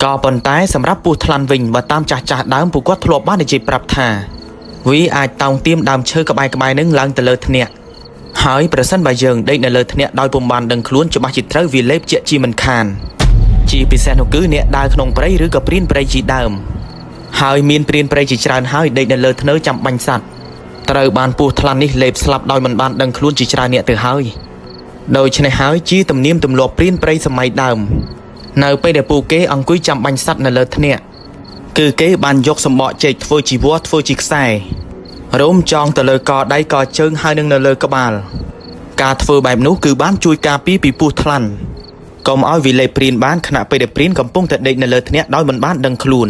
[SPEAKER 1] ក៏ប៉ុន្តែសម្រាប់ពស់ថ្លាន់វិញបើតាមចាស់ដើមពួកគាត់ធ្លាប់បាននិយាយប្រាប់ថាវាអាចតោងទៀមដើមឈើក្បែរនឹងឡើងទៅលើធ្នាក់ហើយប្រសិនបើយើងដេកនៅលើធ្នាក់ដោយពុំបានដឹងខ្លួនច្បាស់ជាត្រូវវាលេបជាជាមិនខានជាពិសេសនោះគឺអ្នកដើរក្នុងព្រៃឬក៏ព្រានព្រៃជាដើមហើយមានព្រានព្រៃជាច្រើនហើយដេកនៅលើធ្នើចាំបាញ់សត្វត្រូវបានពស់ថ្លាន់នេះលេបស្លាប់ដោយមិនបានដឹងខ្លួនជាច្រើនអ្នកទៅហើយដូច្នេះហើយជាទំនៀមទម្លាប់ព្រានព្រៃសម័យដើមនៅពេលដែលពួកគេអង្គុយចាំបាញ់សត្វនៅលើធ្នាក់គឺគេបានយកសម្បកចេកធ្វើជាវល្លិធ្វើជាខ្សែរោមចងទៅលើកដៃកជើងហើយនឹងនៅលើក្បាលការធ្វើបែបនោះគឺបានជួយការពារពីពស់ថ្លាន់កុំឲ្យវាលេបព្រានបានខណៈពេលដែលព្រានកំពុងតែដេកនៅលើធ្នាក់ដោយមិនបានដឹងខ្លួន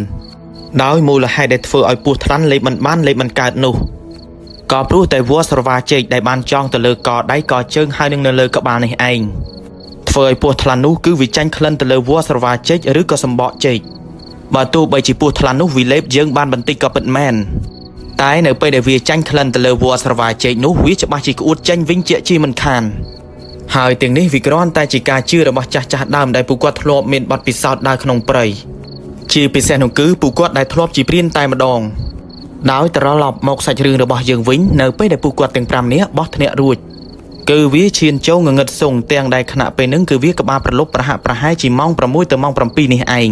[SPEAKER 1] ដោយមូលហេតុដែលធ្វើឲ្យពស់ថ្លាន់លេបមិនកើតនោះក៏ព្រោះតែវល្លិស្រវាចេកដែលបានចងទៅលើកដៃកជើងហើយនឹងនៅលើក្បាលនេះឯងធ្វើឲ្យពស់ថ្លាន់នោះគឺវាចាញ់ក្លិនទៅលើវល្លិស្រវាចេកឬក៏សម្បកចេកបើទោះបីជាពស់ថ្លាន់នោះវាលេបយើងបានបន្តិចក៏ពិតមែនតែនៅពេលដែលវាចាញ់ក្លិនទៅលើវល្លិស្រវាចេកនោះវាច្បាស់ជាក្អួតចេញវិញជាមិនខានហើយទាំងនេះវាគ្រាន់តែជាការជឿរបស់ចាស់ដើមដែលពួកគាត់ធ្លាប់មានបទពិសោធន៍ដើរក្នុងព្រៃជាពិសេសនោះគឺពួកគាត់ដែលធ្លាប់ជាព្រានតែម្ដងដោយត្រឡប់មកសាច់រឿងរបស់យើងវិញនៅពេលដែលពួកគាត់ទាំង5នាក់បោះធ្នាក់រួចគឺវាឈានចូលងងឹតសុងទាំងដែលខណៈពេលហ្នឹងគឺវាក្បាលប្រលប់ប្រហាក់ប្រហែលជាម៉ោង6ទៅម៉ោង7នេះឯង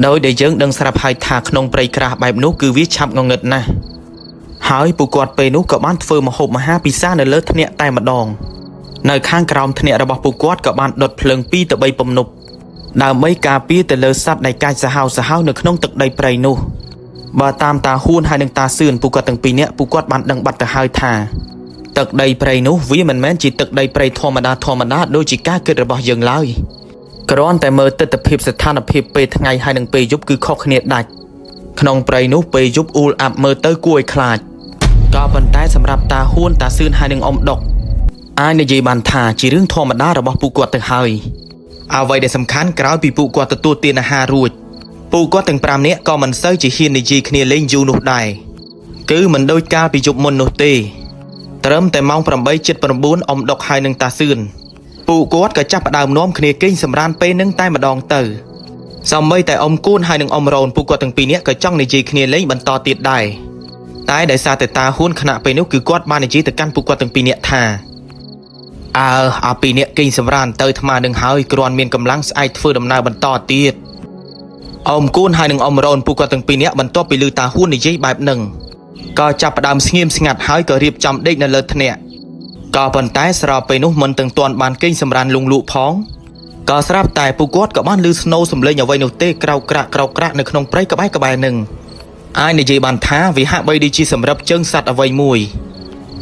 [SPEAKER 1] ដោយដែលយើងដឹងស្រាប់ហើយថាក្នុងព្រៃក្រាស់បែបនោះគឺវាឆាប់ងងឹតណាស់ហើយពួកគាត់ពេលនោះក៏បានធ្វើម្ហូបមហាពិសានៅលើធ្នាក់តែម្ដងនៅខាងក្រោមធ្នាក់របស់ពួកគាត់ក៏បានដុតភ្លើង2ទៅ3ពំនប់ដើម្បីការពារទៅលើសត្វដែលកាចសាហាវនៅក្នុងទឹកដីព្រៃនោះបើតាមតាហ៊ួនហើយនិងតាសឿនពួកគាត់ទាំងពីរនាក់ពួកគាត់បានដឹងបាត់ទៅហើយថាទឹកដីព្រៃនោះវាមិនមែនជាទឹកដីព្រៃធម្មតាដូចជាការគិតរបស់យើងឡើយគ្រាន់តែមើលទិដ្ឋភាពស្ថានភាពពេលថ្ងៃហើយនិងពេលយប់គឺខុសគ្នាដាច់ក្នុងព្រៃនោះពេលយប់អ៊ូលអាប់មើលទៅគួរឲ្យខ្លាចក៏ប៉ុន្តែសម្រាប់តាហ៊ួនតាសឿនហើយនិងអ៊ំដុកអាចនិយាយបានថាជារឿងធម្មតារបស់ពួកគាត់ទៅហើយអ្វីដែលសំខាន់ក្រោយពីពួកគាត់ទទួលទានអាហាររួចពួកគាត់ទាំង5នាក់ក៏មិនសូវជាហ៊ាននិយាយគ្នាលេងយូរនោះដែរគឺមិនដូចកាលពីយប់មុននោះទេត្រឹមតែម៉ោង 8:79 អ៊ំដុកហើយនិងតាសឿនពួកគាត់ក៏ចាប់ផ្ដើមនាំគ្នាគេងសម្រានពេលនឹងតែម្ដងទៅសូម្បីតែអ៊ំគួនហើយនិងអ៊ំរ៉ូនពួកគាត់ទាំងពីរនាក់ក៏ចង់និយាយគ្នាលេងបន្តទៀតដែរតែដោយសារតែតាហ៊ួនខណៈពេលនោះគឺគាត់បាននិយាយទៅកាន់ពួកគាត់ទាំងពីរនាក់ថាអាពីរនាក់គេងសម្រានទៅអាត្មានឹងហើយគ្រាន់មានកម្លាំងស្អែកធ្វើដំណើរបន្តទៀតអ៊ំគួនហើយនិងអ៊ំរ៉ូនពួកគាត់ទាំងពីរនាក់បន្ទាប់ពីឮតាហ៊ួននិយាយបែបហ្នឹងក៏ចាប់ផ្ដើមស្ងៀមស្ងាត់ហើយក៏រៀបចំដេកនៅលើធ្នាក់ក៏ប៉ុន្តែស្របពេលនោះមិនទាំងទាន់បានគេងសម្រានលងលក់ផងក៏ស្រាប់តែពួកគាត់ក៏បានឮស្នូរសំឡេងអ្វីនោះទេក្រោកក្រាក់នៅក្នុងព្រៃក្បែរនឹងអាចនិយាយបានថាវាហាក់បីដូចជាសម្រាប់ជើងសត្វអ្វីមួយ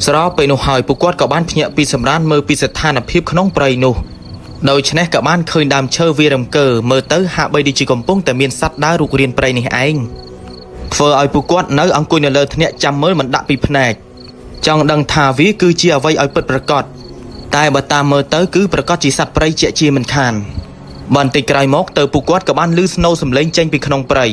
[SPEAKER 1] ស្របពេលនោះហើយពួកគាត់ក៏បានភ្ញាក់ពីសម្រានមើលពីស្ថានភាពក្នុងព្រៃនោះដូច្នេះក៏បានឃើញដើមឈើវារំកើមើលទៅហាក់បីដូចជាកំពុងតែមានសត្វដើររុករានព្រៃនេះឯងធ្វើឲ្យពួកគាត់នៅអង្គុយនៅលើធ្នាក់ចាំមើលមិនដាក់ពីភ្នែកចង់ដឹងថាវាគឺជាអ្វីឲ្យពិតប្រាកដតែបើតាមមើលទៅគឺប្រកាសជាសត្វព្រៃជាមិនខានបន្តិចក្រោយមកទៅពួកគាត់ក៏បានឮស្នូរសំឡេងចេញពីក្នុងព្រៃ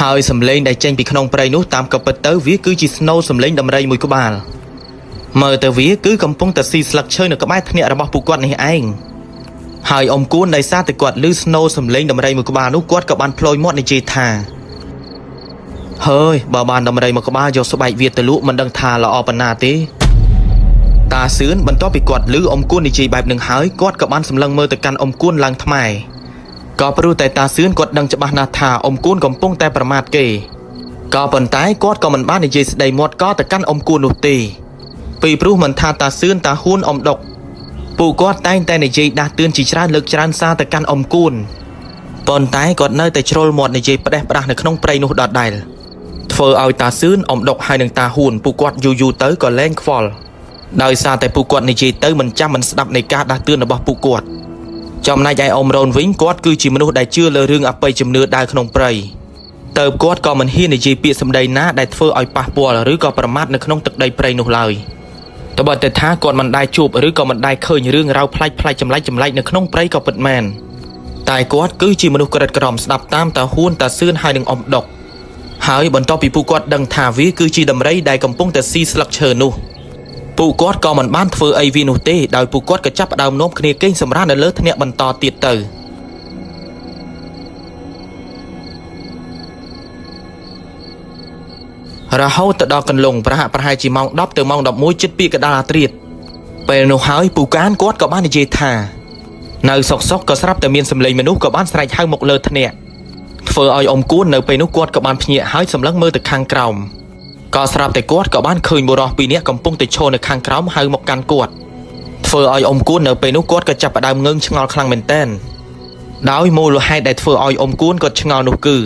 [SPEAKER 1] ហើយសំឡេងដែលចេញពីក្នុងព្រៃនោះតាមក៏ពិតទៅវាគឺជាស្នូរសំឡេងដំរីមួយក្បាលមើលទៅវាគឺកំពុងតែស៊ីស្លឹកឈើនៅក្បែរធ្នាក់របស់ពួកគាត់នេះឯងហើយអ៊ំគួនដោយសារតែគាត់ឮស្នូរសំឡេងដំរីមួយក្បាលនោះគាត់ក៏បានផ្លយមាត់និយាយថាហើយបើបានដំរីមួយក្បាលយកស្បែកវាទៅលក់មិនដឹងថាល្អប៉ុណ្ណាទេតាសឿនបន្ទាប់ពីគាត់ឮអ៊ំគួននិយាយបែបនឹងហើយគាត់ក៏បានសម្លឹងមើលទៅកាន់អ៊ំគួនឡើងថ្មែក៏ព្រោះតែតាសឿនគាត់ដឹងច្បាស់ណាស់ថាអ៊ំគួនកំពុងតែប្រមាថគេក៏ប៉ុន្តែគាត់ក៏មិនបាននិយាយស្ដីមាត់ក៏ទៅកាន់អ៊ំគួននោះទេ ពីព្រោះមិនថាតាសឿនតាហ៊ួនអំដុកពួកគាត់តែងតែនិយាយដាស់តឿនជាច្រើនលើកច្រើនសារទៅកាន់អ៊ំគួនប៉ុន្តែគាត់នៅតែជ្រុលមាត់និយាយផ្ដេសផ្ដាស់នៅក្នុងព្រៃនោះដដែលធ្វើឲ្យតាសឿនអំដុកហើយនឹងតាហ៊ួនពួកគាត់យូរទៅក៏លែងខ្វល់ដោយសារតែពួកគាត់និយាយទៅមិនចាំមិនស្ដាប់នៃការដាស់តឿនរបស់ពួកគាត់ចំណែកឯអ៊ំរ៉ូនវិញគាត់គឺជាមនុស្សដែលជឿលើរឿងអបិយជំនឿដើរក្នុងព្រៃទៅគាត់ក៏មិនហ៊ាននិយាយពាក្យសម្ដីណាដែលធ្វើឲ្យប៉ះពាល់ឬក៏ប្រមាថនៅក្នុងទឹកដីព្រៃនោះឡើយត្បិតតែថាគាត់មិនដែលជួបឬក៏មិនដែលឃើញរឿងរ៉ាវប្លែកៗចម្លែកនៅក្នុងព្រៃក៏ពិតមែនតែគាត់គឺជាមនុស្សក្រិតក្រមស្ដាប់តាមតាហ៊ួនតាសឿនហើយនឹងអ៊ំដុកហើយបន្ទាប់ពីពួកគាត់ដឹងថាវាគឺជាដំរីដែលកំពុងតែស៊ីស្លឹកឈើនោះពួកគាត់ក៏មិនបានធ្វើអីវានោះទេដោយពួកគាត់ក៏ចាប់ផ្ដើមនាំគ្នាគេងសម្រាកនៅលើថ្នាក់បន្តទៀតទៅរហូតទៅដល់កន្លងប្រហែលជាម៉ោង10ទៅម៉ោង11ជិតពីកណ្ដាលអាធ្រាត្រពេលនោះហើយពូកានគាត់ក៏បាននិយាយថានៅសុកក៏ស្រាប់តែមានសម្លេងមនុស្សក៏បានស្រែកហៅមកលើថ្នាក់ធ្វើឲ្យអ៊ំគួននៅពេលនោះគាត់ក៏បានភ្ញាក់ហើយសម្លឹងមើលទៅខាងក្រោមក៏ស្រាប់តែគាត់ក៏បានឃើញបុរសពីរនាក់កំពុងតែឈរនៅខាងក្រោមហៅមកកាន់គាត់ធ្វើឲ្យអ៊ំគួននៅពេលនោះគាត់ក៏ចាប់ផ្ដើមងើងឆ្ងល់ខ្លាំងមែនទែនដោយមូលហេតុដែលធ្វើឲ្យអ៊ំគួនគាត់ឆ្ងល់នោះគឺ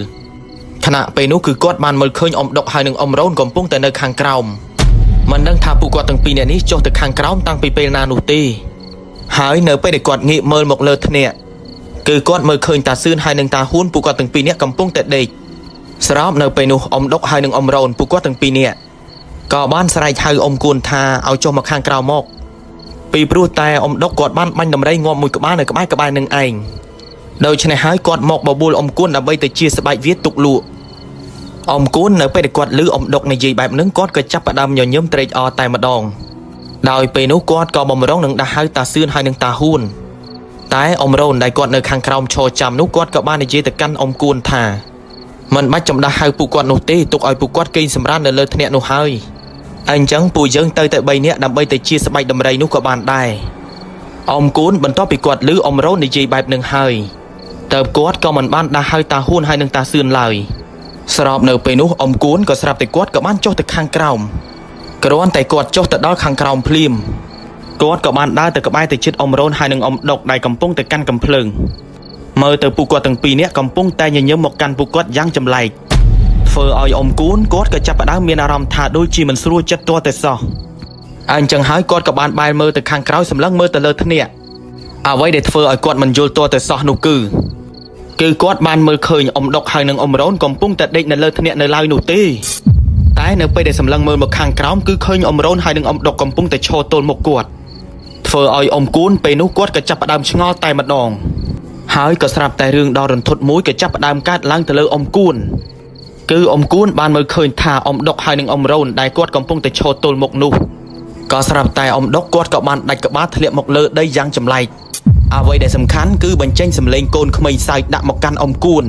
[SPEAKER 1] ខណៈពេលនោះគឺគាត់បានមើលឃើញអ៊ំដុកហើយនឹងអ៊ំរ៉ូនកំពុងតែនៅខាងក្រោមមិនដឹងថាពួកគាត់ទាំងពីរនាក់នេះចុះទៅខាងក្រោមតាំងពីពេលណានោះទេហើយនៅពេលដែលគាត់ងាកមើលមកលើថ្នាក់គឺគាត់មើលឃើញតាសឿនហើយនឹងតាហ៊ួនពួកគាត់ទាំងពីរនាក់កំពុងតែដេកស្រោបនៅពេលនោះអ៊ំដុកហើយនឹងអ៊ំរ៉ូនពួកគាត់ទាំងពីរនាក់ក៏បានស្រែកហៅអ៊ំគួនថាឲ្យចុះមកខាងក្រោមមកពីព្រោះតែអ៊ំដុកគាត់បានបាញ់ដំរីងាប់មួយក្បាលនៅក្បែរនឹងឯងដូច្នេះហើយគាត់មកបបួលអ៊ំគួនដើម្បីទៅជាស្បែកវាទុកលក់អ៊ំគួននៅពេលដែលគាត់ឮអ៊ំដុកនិយាយបែបហ្នឹងគាត់ក៏ចាប់ផ្ដើមញញឹមត្រេកអរតែម្ដងដោយពេលនោះគាត់ក៏បំរុងនឹងដាស់ហៅតាសឿនហើយនឹងតាហ៊ួនតែអ៊ំរ៉ូនដែលគាត់នៅខាងក្រោមឈរចាំនោះគាត់ក៏បាននិយាយទៅកាន់អ៊ំគួនថាមិនបាច់ចំដាស់ហៅពួកគាត់នោះទេទុកឲ្យពួកគាត់គេងសម្រាននៅលើថ្នាក់នោះហើយអញ្ចឹងពួកយើងទៅតែ3នាក់ដើម្បីទៅជាស្បែកដំរីនោះក៏បានដែរអ៊ំគួនបន្ទាប់ពីគាត់ឮអ៊ំរ៉ូននិយាយបែបនឹងហើយតើគាត់ក៏មិនបានដាស់ហៅតាហ៊ួនហើយនឹងតាសឿនឡើយស្របនៅពេលនោះអ៊ំគួនក៏ស្រាប់តែគាត់ក៏បានចុះទៅខាងក្រោមគ្រាន់តែគាត់ចុះទៅដល់ខាងក្រោមភ្លាមគាត់ក៏បានដើរទៅក្បែរទៅជិតអ៊ំរ៉ូនហើយនឹងអ៊ំដុកដែលកំពុងតែកាន់កាំភ្លើងមើលទៅពួកគាត់ទាំងពីរនាក់កំពុងតែញញឹមមកកាន់ពួកគាត់យ៉ាងចម្លែកធ្វើឲ្យអ៊ំគួនគាត់ក៏ចាប់ផ្ដើមមានអារម្មណ៍ថាដូចជាមិនស្រួលចិត្តទាល់តែសោះអញ្ចឹងហើយគាត់ក៏បានបែរមើលទៅខាងក្រោយសម្លឹងមើលទៅលើថ្នាក់អ្វីដែលធ្វើឲ្យគាត់មិនយល់ទាល់តែសោះនោះគឺគាត់បានមើលឃើញអ៊ំដុកហើយនឹងអ៊ំរ៉ូនកំពុងតែដេកនៅលើថ្នាក់នៅឡើយនោះទេតែនៅពេលដែលសម្លឹងមើលមកខាងក្រោមគឺឃើញអ៊ំរ៉ូនហើយនឹងអ៊ំដុកកំពុងតែឈរទល់មុខគាត់ធ្វើឲ្យអ៊ំគួនពេលនោះគាត់ក៏ចាប់ផ្ដើមឆ្ងល់តែម្ដងហើយក៏ស្រាប់តែរឿងដ៏រន្ធត់មួយក៏ចាប់ផ្ដើមកើតឡើងទៅលើអ៊ំគួនគឺអ៊ំគួនបានមើលឃើញថាអ៊ំដុកហើយនឹងអ៊ំរ៉ូនដែលគាត់កំពុងតែឈរទល់មុខនោះក៏ស្រាប់តែអ៊ំដុកគាត់ក៏បានដាច់ក្បាលធ្លាក់មកលើដីយ៉ាងចម្លែកអ្វីដែលសំខាន់គឺបញ្ចេញសម្លេងកូនក្មេងសើចដាក់មកកាន់អ៊ំគួន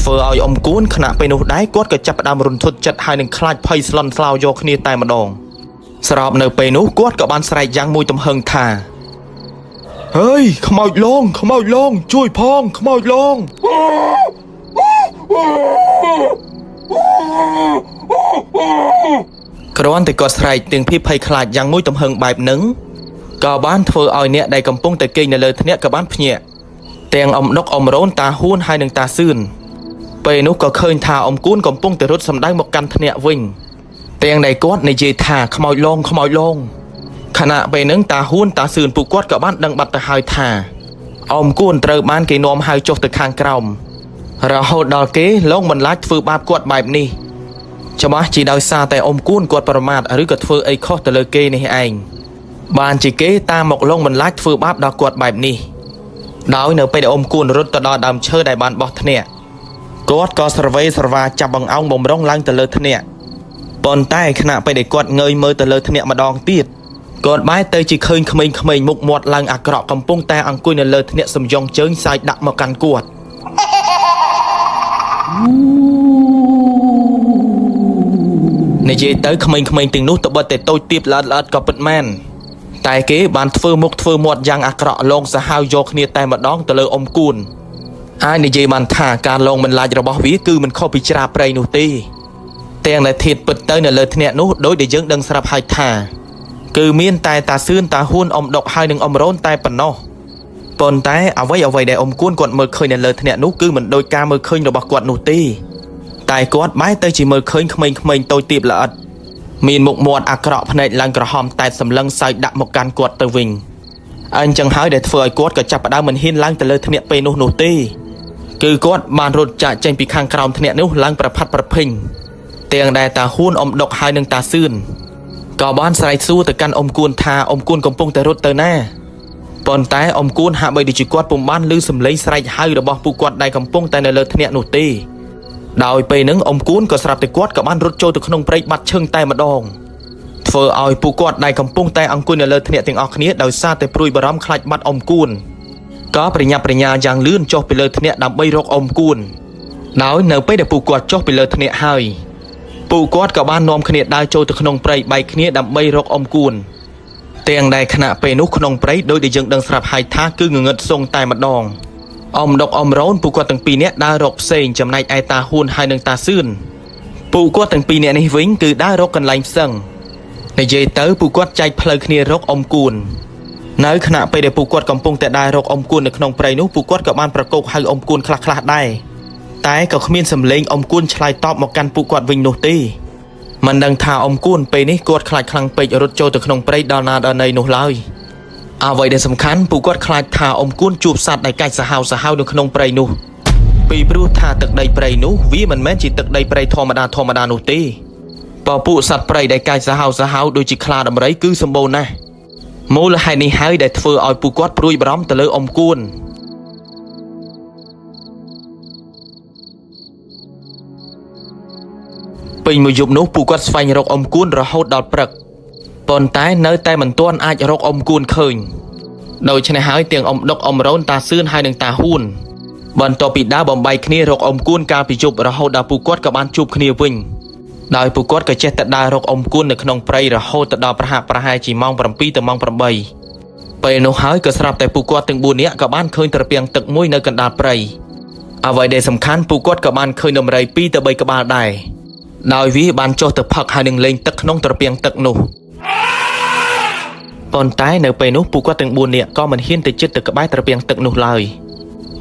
[SPEAKER 1] ធ្វើឲ្យអ៊ំគួនខណៈពេលនោះដែរគាត់ក៏ចាប់ផ្ដើមរន្ធត់ចិត្តហើយនឹងខ្លាចភ័យស្លន់ស្លោយកគ្នាតែម្ដងស្របនៅពេលនោះគាត់ក៏បានស្រែកយ៉ាងមួយទំហឹងថាហេយខ្មោចលងជួយផងខ្មោចលងគ្រាន់តែគាត់ស្រែកទាំងភាពភ័យខ្លាចយ៉ាងមួយទំហឹងបែបហ្នឹងក៏បានធ្វើឲ្យអ្នកដែលកំពុងតែគេងនៅលើថ្នាក់ក៏បានភ្ញាក់ទាំងអ៊ំដុកអ៊ំរ៉ូនតាហ៊ួនហើយនឹងតាសឿនពេលនោះក៏ឃើញថាអ៊ំគួនកំពុងតែរត់សម្ដៅមកកាន់ថ្នាក់វិញទាំងដែលគាត់និយាយថាខ្មោចលងខណៈពេលហ្នឹងតាហ៊ួនតាសឿនពួកគាត់ក៏បានដឹងបាត់ទៅហើយថាអ៊ំគួនត្រូវបានគេនាំហៅចុះទៅខាងក្រោមរហូតដល់គេលងមិនឡាច់ធ្វើបាបគាត់បែបនេះច្បាស់ជាដោយសារតែអ៊ំគួនគាត់ប្រមាថឬក៏ធ្វើអីខុសទៅលើគេនេះឯងបានជាគេតាមមកលងមិនឡាច់ធ្វើបាបដល់គាត់បែបនេះដោយនៅពេលដែលអ៊ំគួនរត់ទៅដល់ដើមឈើដែលបានបោះថ្នាក់គាត់ក៏ស្រវេស្រវាចាប់បង្អោងបំរុងឡើងទៅលើថ្នាក់ប៉ុន្តែខណៈពេលដែលគាត់ងើយមើលទៅលើថ្នាក់ម្ដងទៀតគាត់បែរទៅជាឃើញក្មេងៗមុខមាត់ឡើងអាក្រក់កំពុងតែអង្គុយនៅលើថ្នាក់សំយ៉ងជើងសាយដាក់មកកាន់គាត់និយាយទៅក្មេងៗទាំងនោះត្បិតតែតូចទាបល្អិតក៏ពិតមែនតែគេបានធ្វើមុខធ្វើមាត់យ៉ាងអាក្រក់លងសាហាវយកគ្នាតែម្ដងទៅលើអ៊ំគួន ai này dây bàn thảการลงมันลายរបស់វាគឺមិនខុសពីច្រាប្រៃនោះទេទាំងដែលធាតពិតទៅនៅលើធ្នាក់នោះដោយដែលយើងដឹងស្រាប់ហើយថាគឺមានតែតាសឿនតាហ៊ួនអ៊ំដុកហើយនឹងអ៊ំរ៉ូនតែប៉ុណ្ណោះប៉ុន្តែអ្វីដែលអ៊ំគួនគាត់មើលឃើញនៅលើធ្នាក់នោះគឺមិនដូចការមើលឃើញរបស់គាត់នោះទេតែគាត់បែរទៅជាមើលឃើញក្មេងៗតូចទាបល្អិតមានមុខមាត់អាក្រក់ភ្នែកឡើងក្រហមតែសម្លឹងសើចដាក់មកកាន់គាត់ទៅវិញអញ្ចឹងហើយដែលធ្វើឲ្យគាត់ក៏ចាប់ផ្ដើមមិនហ៊ានឡើងទៅលើធ្នាក់ពេលនោះទេគឺគាត់បានរត់ចាកចេញពីខាងក្រោមធ្នាក់នោះឡើងប្រផាត់ប្រភិញទាំងដែលតាហ៊ួនអ៊ំដុកហើយនឹងតាសឿនក៏បានស្រែកសួរទៅកាន់អ៊ំគួនថាអ៊ំគួនកំពុងតែរត់ទៅណាប៉ុន្តែអ៊ំគួនហាក់បីដូចជាគាត់ពុំបានឮសំឡេងស្រែកហៅរបស់ពួកគាត់ដែលកំពុងតែនៅលើធ្នាក់នោះទេដោយពេលហ្នឹងអ៊ំគួនក៏ស្រាប់តែគាត់ក៏បានរត់ចូលទៅក្នុងព្រៃបាត់ឈឹងតែម្ដងធ្វើឲ្យពួកគាត់ដែលកំពុងតែអង្គុយនៅលើធ្នាក់ទាំងអស់គ្នាដោយសារតែព្រួយបារម្ភខ្លាចបាត់អ៊ំគួនក៏ប្រញាប់ប្រញាល់យ៉ាងលឿនចុះពីលើធ្នាក់ដើម្បីរកអ៊ំគួនដោយនៅពេលដែលពួកគាត់ចុះពីលើធ្នាក់ហើយពួកគាត់ក៏បាននាំគ្នាដើរចូលទៅក្នុងព្រៃបែកគ្នាដើម្បីរកអ៊ំគួនទាំងដែលខណៈពេលនោះក្នុងព្រៃដោយដែលយើងដឹងស្រាប់ហើយថាគឺងងឹតសងតែម្ដងអ៊ំដុកអ៊ំរ៉ូនពួកគាត់ទាំងពីរនាក់ដើររកផ្សេងចំណែកឯតាហ៊ួនហើយនឹងតាសឿនពួកគាត់ទាំងពីរនាក់នេះវិញគឺដើររកកន្លែងផ្សឹងនិយាយទៅពួកគាត់ចែកផ្លូវគ្នារកអ៊ំគួននៅខណៈពេលដែលពួកគាត់កំពុងតែដើររកអ៊ំគួននៅក្នុងព្រៃនោះពួកគាត់ក៏បានប្រកោកហៅអ៊ំគួនខ្លះៗដែរតែក៏គ្មានសម្លេងអ៊ំគួនឆ្លើយតបមកកាន់ពួកគាត់វិញនោះទេមិនដឹងថាអ៊ំគួនពេលនេះគាត់ខ្លាចខ្លាំងពេករត់ចូលទៅក្នុងព្រៃដល់ណាដល់ណីនោះឡើយអ្វីដែលសំខាន់ពួកគាត់ខ្លាចថាអ៊ំគួនជួបសត្វដែលកាច់សាហាវនៅក្នុងព្រៃនោះពីព្រោះថាទឹកដីព្រៃនោះវាមិនមែនជាទឹកដីព្រៃធម្មតានោះទេពពួកសត្វព្រៃដែលកាច់សាហាវដូចជាខ្លាដំរីគឺសម្បូរណាស់មូលហេតុនេះហើយដែលធ្វើឲ្យពួកគាត់ព្រួយបារម្ភទៅលើអ៊ំគួនពេញមួយយប់នោះពួកគាត់ស្វែងរកអ៊ំគួនរហូតដល់ព្រឹកប៉ុន្តែនៅតែមិនទាន់អាចរកអ៊ំគួនឃើញដូច្នេះហើយទាំងអ៊ំដុកអ៊ំរ៉ូនតាសឿនហើយនឹងតាហ៊ួនបន្ទាប់ពីដើរបំបីគ្នារកអ៊ំគួនកាលពីយប់រហូតដល់ពួកគាត់ក៏បានជួបគ្នាវិញដោយពួកគាត់ក៏ចេះតែដើររកអ៊ំគួននៅក្នុងព្រៃរហូតទៅដល់ប្រហែលជាម៉ោង 7 ទៅម៉ោង 8ពេលនោះហើយក៏ស្រាប់តែពួកគាត់ទាំង4នាក់ក៏បានឃើញត្រពាំងទឹកមួយនៅកណ្ដាលព្រៃអ្វីដែលសំខាន់ពួកគាត់ក៏បានឃើញដំរី2ទៅ3ក្បាលដែរដោយវាបានចុះទៅផឹកហើយនឹងលេងទឹកក្នុងត្រពាំងទឹកនោះប៉ុន្តែនៅពេលនោះពួកគាត់ទាំង4នាក់ក៏មិនហ៊ានទៅជិតទៅក្បែរត្រពាំងទឹកនោះឡើយ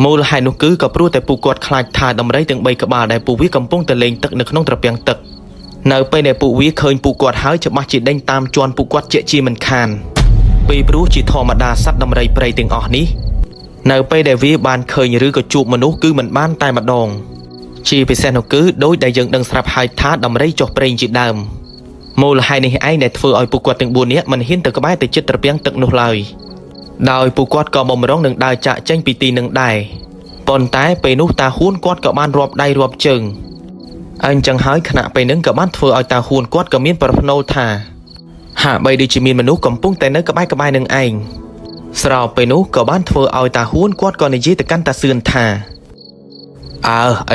[SPEAKER 1] មូលហេតុនោះគឺក៏ព្រោះតែពួកគាត់ខ្លាចថាដំរីទាំង3ក្បាលដែលពួកវាកំពុងតែលេងទឹកនៅក្នុងត្រពាំងទឹកនៅពេលដែលពួកវាឃើញពួកគាត់ហើយច្បាស់ជាដេញតាមជាន់ពួកគាត់ជាជាមិនខានពីព្រោះជាធម្មតាសត្វដំរីព្រៃទាំងអស់នេះនៅពេលដែលវាបានឃើញឬក៏ជួបមនុស្សគឺមិនបានតែម្ដងជាពិសេសនោះគឺដោយដែលយើងដឹងស្រាប់ហើយថាដំរីចុះព្រៃជាដើមមូលហេតុនេះឯងដែលធ្វើឲ្យពួកគាត់ទាំង4នាក់មិនហ៊ានទៅក្បែរទៅជិតត្រពាំងទឹកនោះឡើយដោយពួកគាត់ក៏បំរុងនឹងដើរចាក់ចេញពីទីនឹងដែរប៉ុន្តែពេលនោះតាហ៊ួនគាត់ក៏បានរាប់ដៃរាប់ជើងអញ្ចឹងហើយខណៈពេលនឹងក៏បានធ្វើឲ្យតាហ៊ួនគាត់ក៏មានប្រផ្នូលថាហាក់បីដូចជាមានមនុស្សកំពុងតែនៅក្បែរនឹងឯងស្របពេលនោះក៏បានធ្វើឲ្យតាហ៊ួនគាត់ក៏និយាយទៅកាន់តាសឿនថា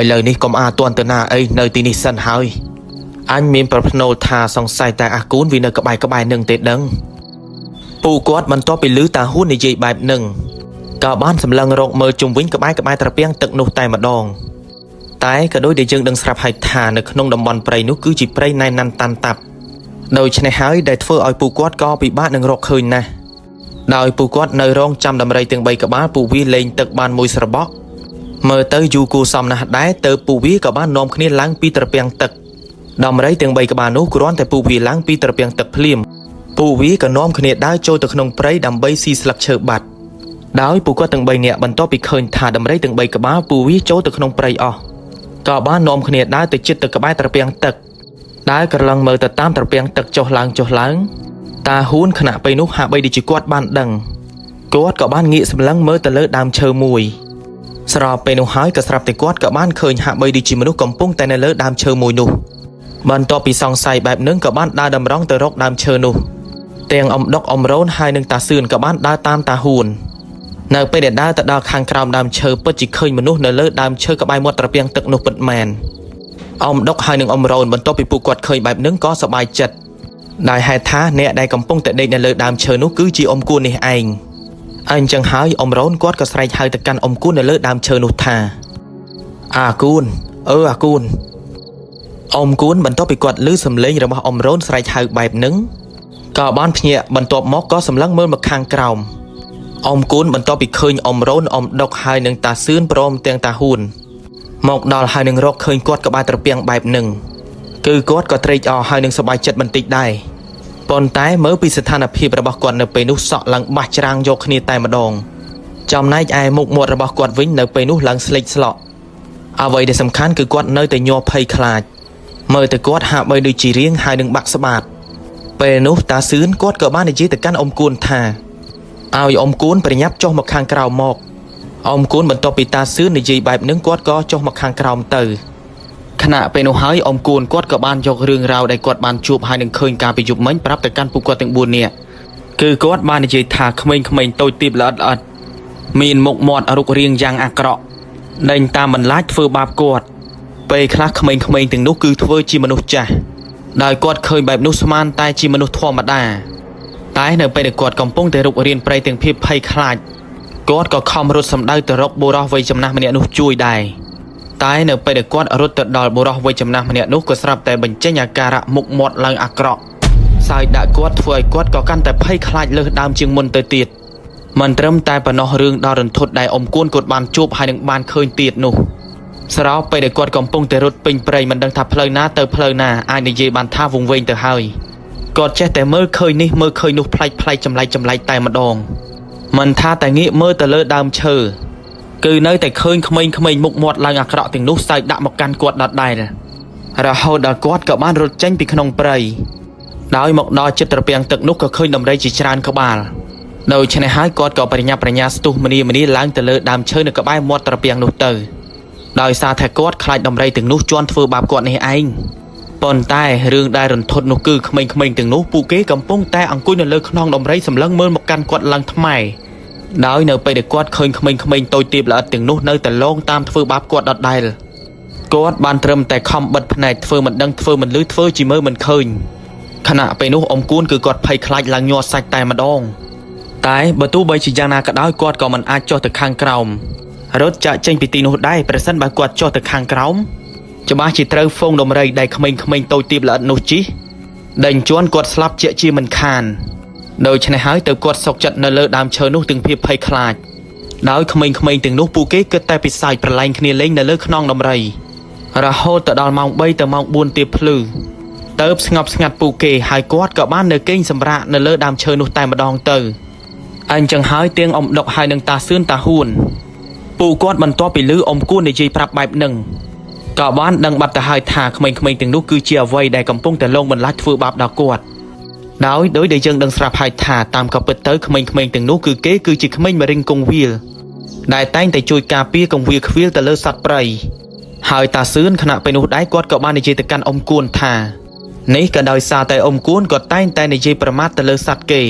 [SPEAKER 1] ឥឡូវនេះកុំទាន់ទៅណាអីនៅទីនេះសិនហើយអញមានប្រផ្នូលថាសង្ស័យតែអាគូនវានៅក្បែរនឹងទេដឹងពួកគាត់បន្ទាប់ពីឮតាហ៊ួននិយាយបែបនឹងក៏បានសម្លឹងរកមើលជុំវិញក្បែរត្រពាំងទឹកនោះតែម្ដងតែក៏ដូចដែលយើងដឹងស្រាប់ហើយថានៅក្នុងតំបន់ព្រៃនោះគឺជាព្រៃណែនណាន់តាន់តាប់ដូច្នេះហើយដែលធ្វើឲ្យពួកគាត់ក៏ពិបាកនឹងរកឃើញណាស់ដោយពួកគាត់នៅរងចាំដំរីទាំង3ក្បាលពួកវាលេងទឹកបានមួយស្របក់មើលទៅយូរគួរសមណាស់ដែរទៅពួកវាក៏បាននាំគ្នាឡើងពីត្រពាំងទឹកដំរីទាំង3ក្បាលនោះគ្រាន់តែពួកវាឡើងពីត្រពាំងទឹកភ្លាមពួកវាក៏នាំគ្នាដើរចូលទៅក្នុងព្រៃដើម្បីស៊ីស្លឹកឈើបាត់ដោយពួកគាត់ទាំង3នាក់បន្ទាប់ពីឃើញថាដំរីទាំង3ក្បាលពួកវាចូលទៅក្នុងព្រៃអស់ក៏បាននាំគ្នាដើរទៅជិតទៅក្បែរត្រពាំងទឹកដើរក្រឡឹងមើលទៅតាមត្រពាំងទឹកចុះឡើងតាហ៊ួនខណៈពេលនោះហាក់បីដូចជាគាត់បានដឹងគាត់ក៏បានងាកសម្លឹងមើលទៅលើដើមឈើមួយស្របពេលនោះហើយក៏ស្រាប់តែគាត់ក៏បានឃើញហាក់បីដូចជាមនុស្សកំពុងតែនៅលើដើមឈើមួយនោះបន្ទាប់ពីសង្ស័យបែបហ្នឹងក៏បានដើរតម្រង់ទៅរកដើមឈើនោះទាំងអ៊ំដុកអ៊ំរ៉ូនហើយនឹងតាសឿនក៏បានដើរតាមតាហ៊ួននៅពេលដែលដើរទៅដល់ខាងក្រោមដើមឈើពិតជាឃើញមនុស្សនៅលើដើមឈើក្បែរមាត់ត្រពាំងទឹកនោះពិតមែនអ៊ំដុកហើយនឹងអ៊ំរ៉ូនបន្ទាប់ពីពួកគាត់ឃើញបែបហ្នឹងក៏សប្បាយចិត្តដោយហេតុថាអ្នកដែលកំពុងតែដេកនៅលើដើមឈើនោះគឺជាអ៊ំគួននេះឯង អញ្ចឹងហើយអ៊ំរ៉ូនគាត់ក៏ស្រែកហៅទៅកាន់អ៊ំគូននៅលើដើមឈើនោះថាអាគូនអាគូនអ៊ំគូនបន្ទាប់ពីគាត់ឮសំឡេងរបស់អ៊ំរ៉ូនស្រែកហៅបែបហ្នឹងក៏បានភ្ញាក់បន្ទាប់មកក៏សម្លឹងមើលមកខាងក្រោមអ៊ំគូនបន្ទាប់ពីឃើញអ៊ំរ៉ូនអ៊ំដុកហើយនឹងតាសឿនព្រមទាំងតាហ៊ូនមកដល់ហើយនឹងរកឃើញគាត់ក៏បានត្រពាំងបែបហ្នឹងគឺគាត់ក៏ត្រេកអរហើយនឹងសប្បាយចិត្តបន្តិចដែរប៉ុន្តែមើលពីស្ថានភាពរបស់គាត់នៅពេលនោះសក់ឡើងបាសច្រាងយកគ្នាតែម្ដងចំណែកឯមុខមាត់របស់គាត់វិញនៅពេលនោះឡើងស្លេកស្លក់អ្វីដែលសំខាន់គឺគាត់នៅតែញ័រភ័យខ្លាចមើលទៅគាត់ហាក់បីដូចជារៀងហើយនឹងបាក់ស្បាតពេលនោះតាសឿនគាត់ក៏បាននិយាយទៅកាន់អ៊ំគួនថាឲ្យអ៊ំគួនប្រញាប់ចុះមកខាងក្រោមមកអ៊ំគួនបន្ទាប់ពីតាសឿននិយាយបែបហ្នឹងគាត់ក៏ចុះមកខាងក្រោមទៅខណៈពេលនោះហើយអ៊ំគួនគាត់ក៏បានយករឿងរ៉ាវដែលគាត់បានជួបហើយនឹងឃើញការពីយប់មិញប្រាប់ទៅកាន់ពួកគាត់ទាំង4នាក់គឺគាត់បាននិយាយថាក្មេងៗតូចទាបល្អិតល្អិតមានមុខមាត់រូបរាងយ៉ាងអាក្រក់ដេញតាមបន្លាចធ្វើបាបគាត់ពេលខ្លះក្មេងៗទាំងនោះគឺធ្វើជាមនុស្សចាស់ដោយគាត់ឃើញបែបនោះស្មានតែជាមនុស្សធម្មតាតែនៅពេលដែលគាត់កំពុងតែរុករៀនប្រៃទាំងភាពភ័យខ្លាចគាត់ក៏ខំរត់សម្ដៅទៅរកបុរសវ័យចំណាស់ម្នាក់នោះជួយដែរតែនៅពេលដែលគាត់រត់ទៅដល់បុរសវ័យចំណាស់ម្នាក់នោះក៏ស្រាប់តែបញ្ចេញអាការៈមុខមាត់ឡើងអាក្រក់សើចដាក់គាត់ធ្វើឲ្យគាត់ក៏កាន់តែភ័យខ្លាចលើសដើមជាងមុនទៅទៀតមិនត្រឹមតែប៉ុណ្ណោះរឿងដ៏រន្ធត់ដែលអ៊ំគួនគាត់បានជួបហើយនឹងបានឃើញទៀតនោះស្របពេលដែលគាត់កំពុងតែរត់ពេញព្រៃមិនដឹងថាផ្លូវណាទៅផ្លូវណាអាចនិយាយបានថាវង្វេងទៅហើយគាត់ចេះតែមើលឃើញនេះមើលឃើញនោះប្លែកចម្លែកតែម្ដងមិនថាតែងាកមើលទៅលើដើមឈើគឺនៅតែឃើញក្មេងៗមុខមាត់ឡើងអាក្រក់ទាំងនោះសើចដាក់មកកាន់គាត់ដដែលរហូតដល់គាត់ក៏បានរត់ចេញពីក្នុងព្រៃដោយមកដល់ជិតត្រពាំងទឹកនោះក៏ឃើញដំរីជាច្រើនក្បាលដូច្នេះហើយគាត់ក៏ប្រញាប់ប្រញាល់ស្ទុះមនីឡើងទៅលើដើមឈើនៅក្បែរមាត់ត្រពាំងនោះទៅដោយសារតែគាត់ខ្លាចដំរីទាំងនោះជន់ធ្វើបាបគាត់នេះឯងប៉ុន្តែរឿងដែលរន្ធត់នោះគឺក្មេងៗទាំងនោះពួកគេកំពុងតែអង្គុយនៅលើខ្នងដំរីសម្លឹងមើលមកកាន់គាត់ឡើងថ្មែដោយនៅពេលដែលគាត់ឃើញក្មេងៗតូចទាបល្អិតទាំងនោះនៅតែលងតាមធ្វើបាបគាត់ដដែលគាត់បានត្រឹមតែខំបិទភ្នែកធ្វើមិនដឹងធ្វើមិនឮធ្វើជាមើលមិនឃើញខណៈពេលនោះអ៊ំគួនគឺគាត់ភ័យខ្លាចឡើងញ័រសាច់តែម្ដងតែបើទោះបីជាយ៉ាងណាក៏ដោយគាត់ក៏មិនអាចចុះទៅខាងក្រោមរត់ចាក់ចេញពីទីនោះដែរប្រសិនបើគាត់ចុះទៅខាងក្រោមច្បាស់ជាត្រូវហ្វូងដំរីដែលក្មេងៗតូចទាបល្អិតនោះជិះដេញជន់គាត់ស្លាប់ជាមិនខានដូច្នេះហើយទៅគាត់សុកចិត្តនៅលើដើមឈើនោះទាំងភាពភ័យខ្លាចដោយក្មេងៗទាំងនោះពួកគេគិតតែពិសាយប្រឡែងគ្នាលេងនៅលើខ្នងដំរីរហូតទៅដល់ម៉ោង3ទៅម៉ោង4ទៀបភ្លឺទៅស្ងប់ស្ងាត់ពួកគេហើយគាត់ក៏បាននៅគេងសម្រាកនៅលើដើមឈើនោះតែម្ដងទៅអញ្ចឹងហើយទាំងអ៊ំដុកហើយនឹងតាសឿនតាហ៊ួនពួកគាត់បន្ទាប់ពីឮអ៊ំគួននិយាយប្រាប់បែបហ្នឹងក៏បានដឹងបាត់ទៅហើយថាក្មេងៗទាំងនោះគឺជាអ្វីដែលកំពុងតែលងបន្លាចធ្វើបាបដល់គាត់ដោយដែលយើងដឹងស្រាប់ហើយថាតាមក៏ពិតទៅក្មេងៗទាំងនោះគឺជាក្មេងមរិញកងវាលដែលតែងតែជួយការពារកងវាលខ្វៀលទៅលើសត្វព្រៃហើយតាសឿនខណៈពេលនោះដែរគាត់ក៏បាននិយាយទៅកាន់អ៊ំគួនថានេះក៏ដោយសារតែអ៊ំគួនក៏តែងតែនិយាយប្រមាថទៅលើសត្វគេ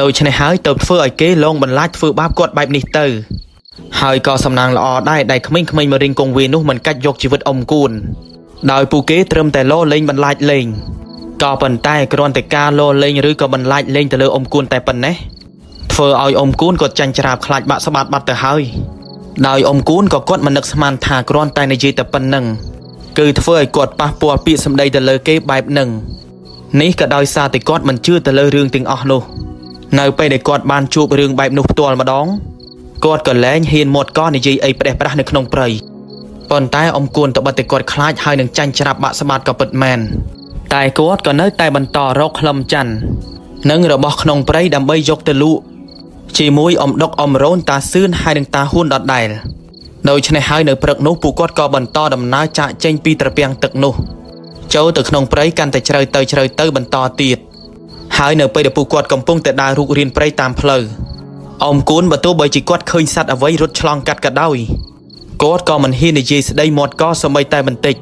[SPEAKER 1] ដូច្នេះហើយទៅធ្វើឲ្យគេលងបន្លាចធ្វើបាបគាត់បែបនេះទៅហើយក៏សំណាងល្អដែរដែលក្មេងៗមរិញកងវាលនោះមិនកាច់យកជីវិតអ៊ំគួនដោយពួកគេត្រឹមតែលោលេងបន្លាចលេងក៏ប៉ុន្តែគ្រាន់តែការលោលេងឬក៏បន្លាចលេងទៅលើអ៊ំគួនតែប៉ុណ្ណេះធ្វើឲ្យអ៊ំគួនគាត់ចាញ់ច្រាបខ្លាចបាក់ស្បាតបាត់ទៅហើយដោយអ៊ំគួនក៏គាត់មិននឹកស្មានថាគ្រាន់តែនិយាយតែប៉ុណ្្នឹងគឺធ្វើឲ្យគាត់ប៉ះពាល់ពាក្យសម្ដីទៅលើគេបែបហ្នឹងនេះក៏ដោយសារតែគាត់មិនជឿទៅលើរឿងទាំងអស់នោះនៅពេលដែលគាត់បានជួបរឿងបែបនោះផ្ទាល់ម្ដងគាត់ក៏លែងហ៊ានមាត់កនិយាយអីផ្ដេសផ្ដាស់នៅក្នុងព្រៃប៉ុន្តែអ៊ំគួនត្បិតតែគាត់ខ្លាចហើយនឹងចាញ់ច្រាបបាក់ស្បាតក៏ពិតមែនតែគាត់ក៏នៅតែបន្តរកក្លឹមច័ន្ទនិងរបស់ក្នុងព្រៃដើម្បីយកទៅលក់ជាមួយអ៊ំដុកអ៊ំរ៉ូនតាសឿនហើយនឹងតាហ៊ួនដដែលដូច្នេះហើយនៅព្រឹកនោះពួកគាត់ក៏បន្តដំណើរចាកចេញពីត្រពាំងទឹកនោះចូលទៅក្នុងព្រៃកាន់តែជ្រៅទៅបន្តទៀតហើយនៅពេលដែលពួកគាត់កំពុងតែដើររុករានព្រៃតាមផ្លូវអ៊ំគួនបើទោះបីជាគាត់ឃើញសត្វអ្វីរត់ឆ្លងកាត់ក៏ដោយគាត់ក៏មិនហ៊ាននិយាយស្ដីមាត់កសូម្បីតែបន្តិច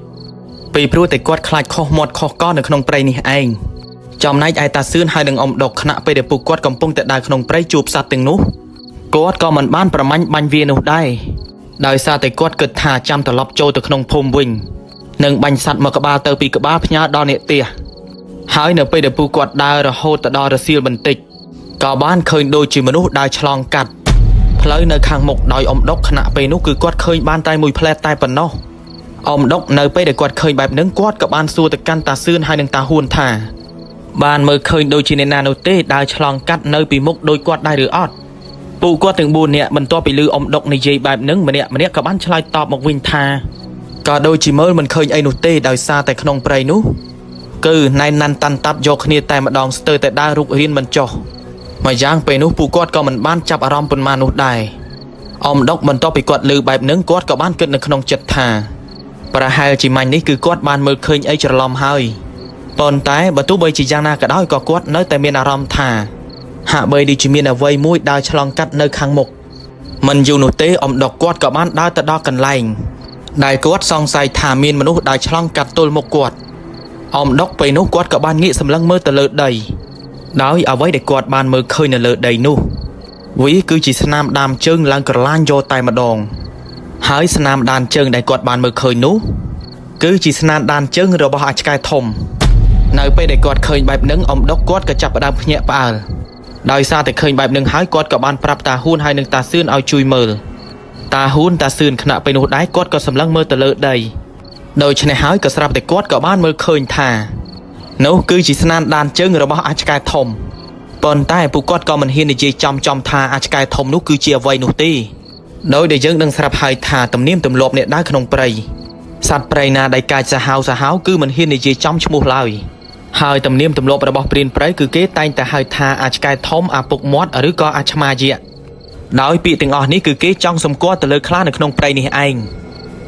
[SPEAKER 1] ពីព្រោះតែគាត់ខ្លាចខុសមាត់ខុសកនៅក្នុងព្រៃនេះឯងចំណែកឯតាសឿនហើយនឹងអ៊ំដុកខណៈពេលដែលពួកគាត់កំពុងតែដើរក្នុងព្រៃជួបសត្វទាំងនោះគាត់ក៏មិនបានប្រមាញ់បាញ់វានោះដែរដោយសារតែគាត់គិតថាចាំត្រឡប់ចូលទៅក្នុងភូមិវិញនឹងបាញ់សត្វមកក្បាលទៅពីក្បាលផ្ញើដល់អ្នកផ្ទះហើយនៅពេលដែលពួកគាត់ដើររហូតទៅដល់រសៀលបន្តិច ก็บ้านเคยโดยจีมนุษย์ได้ฉลองกัดเพลยในข้างหมกดอยอมดกขณะไปนุคือกวดเคยบ้านใต้มวยแพลใต้ปนนออมดกในไปได้กวดเคยแบบนึงกวดกับบ้านซัวตะกันตาซื่นให้หนึ่งตาหุ่นท่าบ้านเมื่อเคยโดยจีเนนาโนเต้ได้ฉลองกัดในปีมุกโดยกวดได้หรืออดปูกวดถึงบูนเนี่ยมันตัวไปลืออมดกในเยแบบนึงมันเนี่ยกับบ้านชลายตอบหมกวินท่าก็โดยจีเมื่อมันเคยไอโนเต้ได้ซาแต่ขนมเปรย์นู้คือในนันตันตับโยกเนี่ยแต่มาดองสเตอร์แต่ได้รุกเรียนมันจ่อมาย่างไปนู้ปูกวดก็มันบ้านจับอารมณ์ปนมานุได้อมดกมันต้องไปกวดลือแบบนึงกวดกับบ้านเกิดในขนมจัดท่าประหารจีมันนี่คือกวดบ้านเมื่อเคยไอจะลอมเฮยตอนท้ายประตูใบจีจางนาก็ได้ก็กวดเนื้อแต่เมียนอารมณ์ท่าหาใบดีจีเมียนเอาไว้มุ้ยดาวฉลองกัดเนื้อข้างหมกมันอยู่โนเต้อมดกกวดกับบ้านดาวแต่ดอกกันไล่ได้กวดซองใส่ถามีนมนุษย์ได้ฉลองกัดตัวหมกกวดอมดกไปนุกวดกับบ้านงี้สำลังเมื่อตะเลิดใดดาวเอาไว้เด็กกวดบ้านเมื่อเคยเนเลิดใดนู้วิคือจีสนามดามเชิงลังกระล้านโยไตมาดองหายสนามดานเชิงได้กวดบ้านเมื่อเคยนู้คือจีสนามดานเชิงเราบอกอาจกายทมในไปได้กวดเคยแบบนึงอมดกกวดกระจับดามเนียปาลดาวซาแต่เคยแบบนึงหายกวดกับบ้านปรับตาหุ้นให้หนึ่งตาซื่นเอาจุยเมื่อตาหุ้นตาซื่นขณะไปนุได้กวดก็สำลังเมื่อตะเลิดใดโดยชนะหายก็สลับแต่กวดกับบ้านเมื่อเคยท่านู้คือจีสนานดานเจิงเราบอกอาจกายทมปนใต้ปูกอดก็มันเฮียนในจีจอมทาอาจกายทมนู้คือเจียไวนุตีโดยได้ยังดังสลับหายทาตำเนียมตำลบเนี่ยได้ขนมเปรย์สัตว์เปรย์นาได้กายจะหาวคือมันเฮียนในจีจอมชมูลอยหายตำเนียมตำลบเราบอกเปลี่ยนเปรย์คือเกตแต่หายทาอาจกายทมอาปุกมอดหรือก็อาชมาเจียโดยปีติงออกนี้คือเกตจ้องสมกัวแต่เลยคลาในขนมเปรย์นี่เอง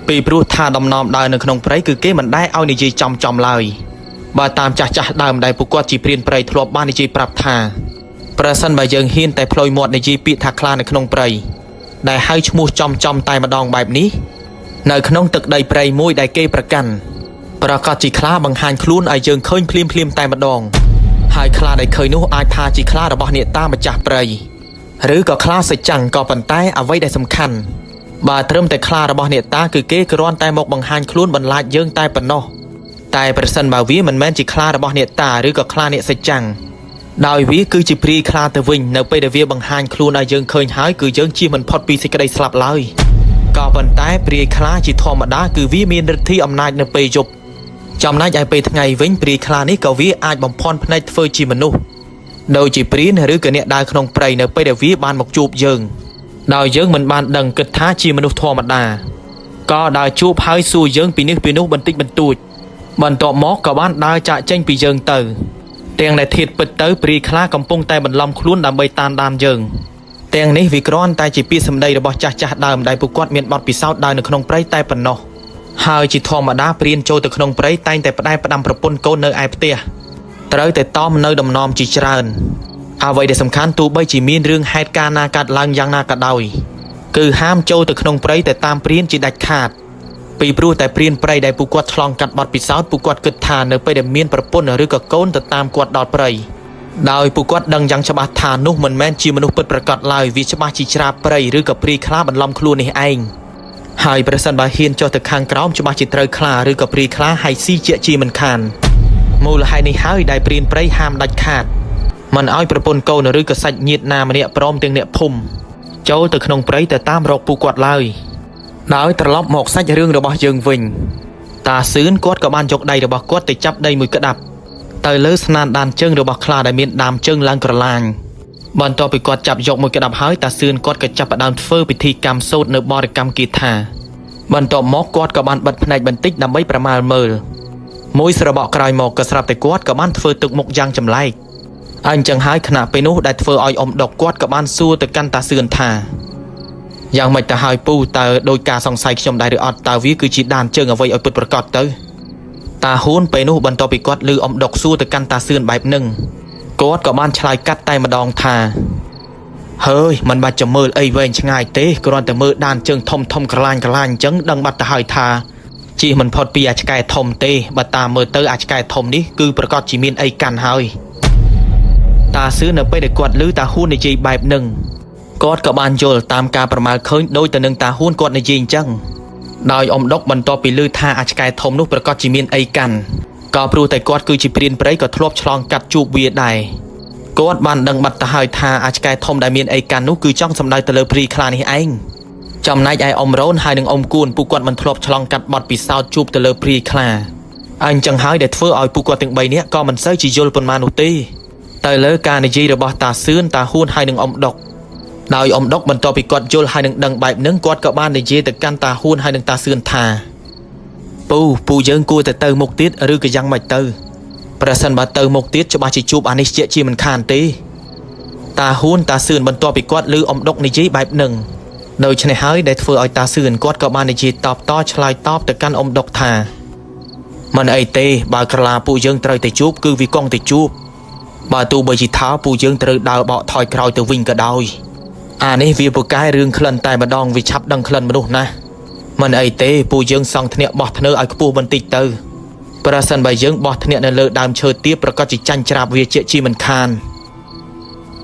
[SPEAKER 1] ปีปรุธาดำนอมได้ในขนมเปรย์คือเกมันได้เอาในจีจอมลอยบาตามจ่าดามได้ปุกวดจีเปลี่ยนไปทลบบ้านในจีปรับทาประสันใบยังหินแต่พลอยหมดในจีปีทักคลาในขนมเปรย์ได้ให้ชมูจอมตายมาดองแบบนี้ในขนมตึกได้เปรย์มวยได้เกประกันประกาศจีคลาบางหันคลุ้นไอยังเคยพลิมตายมาดองหายคลาได้เคยนู้อาทาจีคลาระบเนี่ยตามมาจากเปรย์หรือก็คลาใส่จังก็ปันใต้เอาไว้ได้สำคัญบาเริ่มแต่คลาระบเนี่ยตาคือเกกร้อนแต่หมกบางหันคลุ้นบรรลาดยังใต้ปนนอแต่ประสันบาวีมันแม้นจีคลาระบเนี่ยตาหรือก็คลาเนี่ยใส่จังดาววีคือจีปรีคลาตะวิงในไปเดวีบางฮันครูนายยังเคยหายคือยังจีมันพอดปีสิกระไดสลับเลยก็ปันใต้ปรีคลาจีทอมดาคือวีมีนที่อำนาจในไปจบจำนายใหญ่ไปทั้งไงวิงปรีคลานี้ก็วีอาจบ่มพรพนัยเฟอร์จีมนุโดยจีปรีหรือก็เนี่ยได้ขนมเปรย์ในไปเดวีบานหมกจูบยังดาวยังมันบานดังกึศท้าจีมนุทอมดาก็ได้จูบหายสู้ยังปีนุบันติกบันตูดบันต่อมอกกับบ้านได้จะเจ้งปียังเตอเตียงในทิศเปิดเตอปรีคลากำปงแต่บันลำคลุ้นดำใบตาลดามยังเตียงนี้วิกรอนแต่จีปีสำได้ระบจ่าดามได้ปุกวดเมียนบอดปีเศร้าได้ในขนมไพรแต่ปนนอหายจีทอมาดาเปลี่ยนโจแต่ขนมไพรแต่แต่ได้ประดามประปนโกเนอไอเตียเตอแต่ต้อมเนอดำนอมจีจราอนเอาไว้ได้สำคัญตัวใบจีมีนเรื่องเหตุการณ์นากัดลังยังนากัดดอยคือห้ามโจแต่ขนมไพรแต่ตามเปลี่ยนจีดัดขาดปีปรูแต่เปลี่ยนไปได้ปุกวดทลองกัดบอดปีศาจปุกวดกึศทานเนอไปเดมีนประปนหรือก็โกนแต่ตามกวดดอดไปโดยปุกวดดังยังฉบับทานนุมันแมนจีมนุษย์เปิดประกาศลายวิชมาจีชราไปหรือกับปรีคลาบันลำครูในเองหายประสันบาเฮียนจอตะคางกร้อมฉบับจิตรคลาหรือกับปรีคลาไฮซีเจจีมันคานมูลไฮในหายได้เปลี่ยนไปห้ามดัดขาดมันเอาประปนโกนหรือกับสัตว์ยีดนามันเนี่ยพร้อมเตียงเนี่ยพุ่มโจตะขนงไปแต่ตามรอกปุกวดลายดาวตลบหมกซัดเรื่องระบายยังวิงตาซื้นกวดกับบ้านจกใดระบายกวดแต่จับได้มือกระดับเตยเลือสนานดานเชิงระบายคลาได้เมียนดามเชิงลังกระลางบอลต่อไปกวดจับยกมือกระดับหายตาซื้นกวดกับจับดามเฟอร์พิธีกรรมโซดในบริกรรมกีตาบอลต่อหมกกวดกับบ้านบัดพนัยบันติกดำไม่ประมาณเมื่อมวยสระบกลายหมกกระสลับแต่กวดกับบ้านเฟอร์ตึกหมกยางจำไลอันจังหายขณะไปนู้ได้เฟอร์ออยอมดอกกวดกับบ้านสู้แต่กันตาซื้นทายังไม่แต่หายปูแต่โดยการสงสัยขยมได้หรืออดตาวิคือจีดานเชิงเอาไว้เอาปิดประกอบเตอตาหุ้นไปนู้บรรทอไปกอดลืออมดอกสู้แต่กันตาเสื่อนแบบหนึ่งกอดกับบ้านชายกัดไตมาดองทาเฮ้ยมันบาดจะมือไอเวนช่างไงเต้กรอนแต่มือดานเชิงทมกระลานจังดังบัดตาหายทาจีมันพอดปีอาจกายทมเต้บัดตามือเตออาจกายทมนี้คือประกอบจีมินไอกันเฮ้ยตาซื้อเนไปได้กอดลือตาหุ้นในจีแบบหนึ่งกอดกับบ้านโยลตามการประมาณเคยโดยแต่หนึ่งตาหุ้นกอดในยิงจังโดยอมดกบรรทอปีลือท่าอาจกายทมนุประกอบจีมินไอกันก็ปรูแต่กอดคือจีเปลี่ยนไปก็ทลบฉลองกัดจูบเวียดได้ គាត់បានដឹងបាត់ទៅហើយថាអាចកែធំដែលមានអីកាន់នោះគឺចង់សម្ដៅទៅលើព្រីខ្លានេះឯងចំណែកឯអ៊ំរ៉ូនហើយនឹងអ៊ំគួនពួកគាត់មិនធ្លាប់ឆ្លងកាត់បទពិសោធន៍ជួបទៅលើព្រីខ្លាអញ្ចឹងហើយដែលធ្វើឲ្យពួកគាត់ទាំង3នាក់ក៏មិនសូវជាយល់ប៉ុន្មាននោះទេទៅលើការនិយាយរបស់តាសឿនតាហួនហើយនឹងអ៊ំដុកដោយអ៊ំដុកបន្ទាប់ពីគាត់យល់ហើយនឹងដឹងបែបហ្នឹងគាត់ក៏បាននិយាយទៅកាន់តាហួនហើយនឹងតាសឿនថាពូយើងគួរទៅមុខទៀតឬក៏យ៉ាងម៉េចទៅប្រសិនបើទៅមុខទៀតច្បាស់ជាជួបអានេះជាមិនខានទេតាហួនតាសឿនបន្ទាប់ពីគាត់ឮអ៊ំដុកនិយាយបែបហ្នឹងដូច្នេះហើយដែលធ្វើឲ្យតាសឿនគាត់ក៏បាននិយាយតបតឆ្លើយតបទៅកាន់អ៊ំដុកថាមិនអីទេបើក្រឡាពួកយើងត្រូវទៅជួបគឺវាកង់ទៅជួបបើទោះបីជាថាពួកយើងត្រូវដើរបកថយក្រោយទៅវិញក៏ដោយអានេះវាពូកែរឿងក្លិនតែម្ដងវាឆាប់ដឹងក្លិនមនុស្សណាស់មិនអីទេពួកយើងសង់ធ្នាក់បោះធ្នើឲ្យខ្ពស់បន្តិចទៅប្រសិនបើយើងបោះធ្នាក់នៅលើដើមឈើទាបប្រកាសជាចាញ់ច្រាបវាជាមិនខាន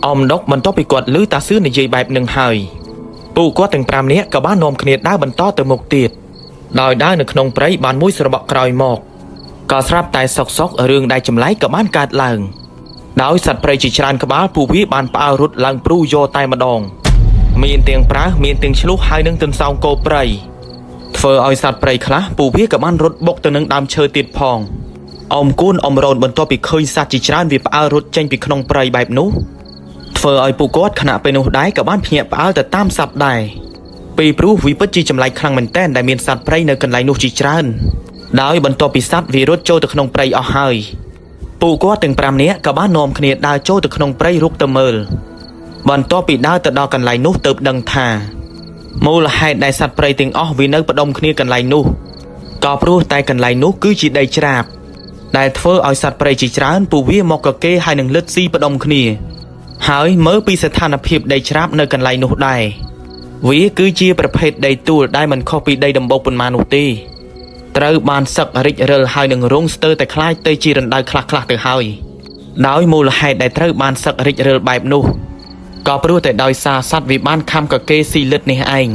[SPEAKER 1] អ៊ំដុកបន្ទាប់ពីគាត់ឮតាសឿននិយាយបែបនឹងហើយពួកគាត់ទាំង5នាក់ក៏បាននាំគ្នាដើរបន្តទៅមុខទៀតដោយដើរនៅក្នុងព្រៃបានមួយស្របក់ក្រោយមកក៏ស្រាប់តែសុករឿងដែលចម្លែកក៏បានកើតឡើងដោយសត្វព្រៃជាច្រើនក្បាលពួកវាបានផ្អើលរត់ឡើងព្រូយកតែម្ដងមានទាំងប្រើសមានទាំងឆ្លុះហើយនឹងទន្សោងគោព្រៃធ្វើឲ្យសត្វព្រៃខ្លះពួកវាក៏បានរត់បុកទៅនឹងដើមឈើទៀតផងអ៊ំគួនអ៊ំរ៉ូនបន្ទាប់ពីឃើញសត្វជាច្រើនវាផ្អើលរត់ចេញពីក្នុងព្រៃបែបនោះធ្វើឲ្យពួកគាត់ខណៈពេលនោះដែរក៏បានភ្ញាក់ផ្អើលទៅតាមសត្វដែរពីព្រោះវាពិតជាចម្លែកខ្លាំងមែនទែនដែលមានសត្វព្រៃនៅកន្លែងនោះជាច្រើនដោយបន្ទាប់ពីសត្វវារត់ចូលទៅក្នុងព្រៃអស់ហើយពួកគាត់ទាំង5នាក់ក៏បាននាំគ្នាដើរចូលទៅក្នុងព្រៃរុកទៅមើលបន្ទាប់ពីដើរទៅដល់កន្លែងនោះទើបដឹងថាមូលហេតុដែលសត្វព្រៃទាំងអស់វានៅផ្ដុំគ្នាកន្លែងនោះក៏ព្រោះតែកន្លែងនោះគឺជាដីច្រាបដែលធ្វើឲ្យសត្វព្រៃជាច្រើនពួកវាមកកកេរហើយនឹងលិតស៊ីផ្ដុំគ្នាហើយមើលពីស្ថានភាពដីច្រាបនៅកន្លែងនោះដែរវាគឺជាប្រភេទដីទួលដែលមិនខុសពីដីដំបូកប៉ុន្មាននោះទេត្រូវបានសឹករិចរិលហើយនឹងរងស្ទើរតែคล้ายទៅជារណ្ដៅខ្លះៗទៅហើយដោយមូលហេតុដែលត្រូវបានសឹករិចរិលបែបនោះក៏ព្រោះតែដោយសារសត្វវាបានខំកកេរស៊ីលិតនេះឯង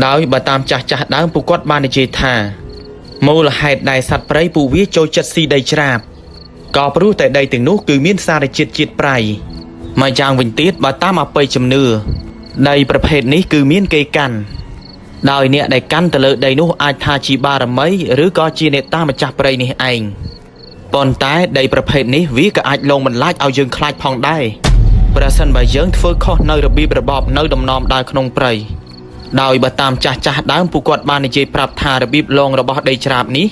[SPEAKER 1] ដោយបើតាមចាស់ដើមពួកគាត់បាននិយាយថាមូលហេតុដែលសត្វព្រៃពួកវាចូលចិត្តស៊ីដីច្រាបក៏ព្រោះតែដីទាំងនោះគឺមានសារជាតិប្រៃមកយ៉ាងវិញទៀតបើតាមអបិយជំនឿដីប្រភេទនេះគឺមានគេកាន់ដោយអ្នកដែលកាន់ទៅលើដីនោះអាចថាជាបារមីឬក៏ជាអ្នកតាម្ចាស់ព្រៃនេះឯងប៉ុន្តែដីប្រភេទនេះវាក៏អាចលងបន្លាចឲ្យយើងខ្លាចផងដែរប្រសិនបើយើងធ្វើខុសនៅរបៀបរបបនៅដំណំដើរក្នុងព្រៃដោយបើតាមចាស់ដើមពួកគាត់បាននិយាយប្រាប់ថារបៀបលងរបស់ដីច្រាបនេះ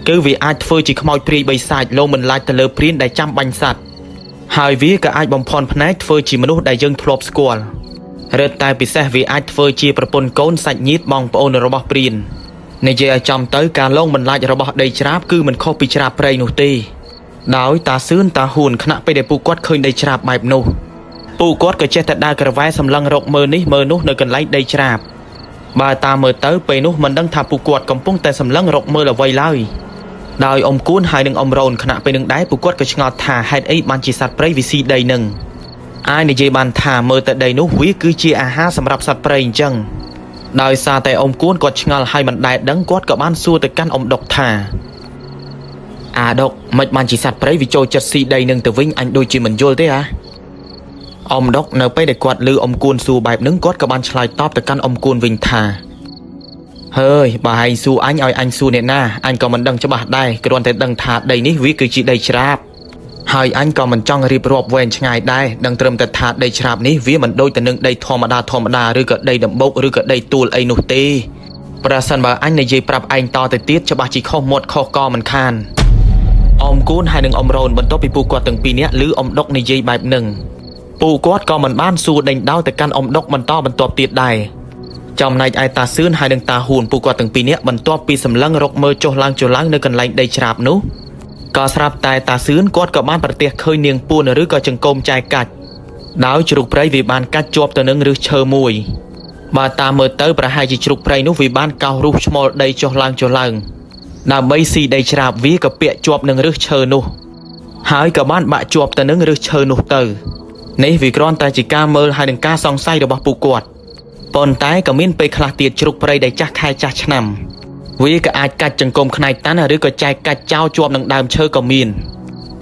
[SPEAKER 1] គឺវាអាចធ្វើជាខ្មោចព្រាយបិសាចលងបន្លាចទៅលើព្រានដែលចាំបាញ់សត្វហើយវាក៏អាចបំផន់ភ្នែកធ្វើជាមនុស្សដែលយើងធ្លាប់ស្គាល់រឹតតែពិសេសវាអាចធ្វើជាប្រពន្ធកូនសាច់ញាតិបងប្អូនរបស់ព្រាននិយាយឲ្យចំទៅការលងបន្លាចរបស់ដីច្រាបគឺមិនខុសពីច្រាបព្រៃនោះទេដោយតាសឿនតាហួនខណៈពេលដែលពួកគាត់ឃើញដីច្រាបបែបនោះពួកគាត់ក៏ចេះតែដើរក្រវ៉ែសម្លឹងរកមើលនេះមើលនោះនៅកន្លែងដីច្រាបបើតាមមើលទៅពេលនោះមិនដឹងថាពួកគាត់កំពុងតែសម្លឹងរកមើលអ្វីឡើយដោយអ៊ំគួនហើយនឹងអ៊ំរ៉ូនខណៈពេលនឹងដែរពួកគាត់ក៏ឆ្ងល់ថាហេតុអីបានជាសត្វព្រៃវាស៊ីដីនឹងអាចនិយាយបានថាមើលទៅដីនោះវាគឺជាអាហារសម្រាប់សត្វព្រៃអញ្ចឹងដោយសារតែអ៊ំគួនគាត់ឆ្ងល់ហើយមិនដែលដឹងគាត់ក៏បានសួរទៅកាន់អ៊ំដុកថាអាដុកមិនបានជាសត្វព្រៃវាចូលចិត្តស៊ីដីនឹងទៅវិញអញដូចជាមិនយល់ទេហ៎អ៊ំដុកនៅពេលដែលគាត់ឮអ៊ំគួនសួរបែបហ្នឹងគាត់ក៏បានឆ្លើយតបទៅកាន់អ៊ំគួនវិញថាហើយបើឯងសួរអញឲ្យអញសួរអ្នកណាអញក៏មិនដឹងច្បាស់ដែរគ្រាន់តែដឹងថាដីនេះវាគឺជាដីច្រាបហើយអញក៏មិនចង់រៀបរាប់វែងឆ្ងាយដែរដឹងត្រឹមតែថាដីច្រាបនេះវាមិនដូចទៅនឹងដីធម្មតាឬក៏ដីដំបូកឬក៏ដីទួលអីនោះទេប្រសិនបើអញនិយាយប្រាប់ឯងតទៅទៀតច្បាស់ជាខុសមាត់ខុសកមិនខានអ៊ំគួនហើយនឹងអ៊ំរ៉ូនបន្ទាប់ពីពួកគាត់ទាំងពីរនាក់ឮអ៊ំដុកនិយាយបែបហ្នឹងពួកគាត់ក៏មិនបានសួរដេញដោលទៅកាន់អ៊ំដុកបន្ទាប់ទៀតដែរចំណែកឯតាសឿនហើយនឹងតាហួនពួកគាត់ទាំងពីរនាក់បន្ទាប់ពីសម្លឹងរកមើលចុះឡើងនៅកន្លែងដីច្រាបនោះក៏ស្រាប់តែតាសឿនគាត់ក៏បានប្រទះឃើញនាងពួនឬក៏ចង្កូមចែកកាច់ដោយជ្រូកព្រៃវាបានកាច់ជាប់ទៅនឹងឫសឈើមួយបើតាមមើលទៅប្រហែលជាជ្រូកព្រៃនោះវាបានកោសរុះឈ្មោលដីចុះឡើងដើម្បីស៊ីដីច្រាបវាក៏ពាក់ជាប់នឹងឫសឈើនោះហើយក៏បានបាក់ជាប់ទៅនឹងឫសឈើនោះទៅនេះវាគ្រាន់តែជាការមើលហើយនឹងការសង្ស័យរបស់ពួកគាត់ប៉ុន្តែក៏មានពេលខ្លះទៀតជ្រូកព្រៃដែលចាស់ខែចាស់ឆ្នាំវាក៏អាចកាច់ចង្កុំខ្នែកតាន់ឬក៏ចែកកាច់ចោលជាប់នឹងដើមឈើក៏មាន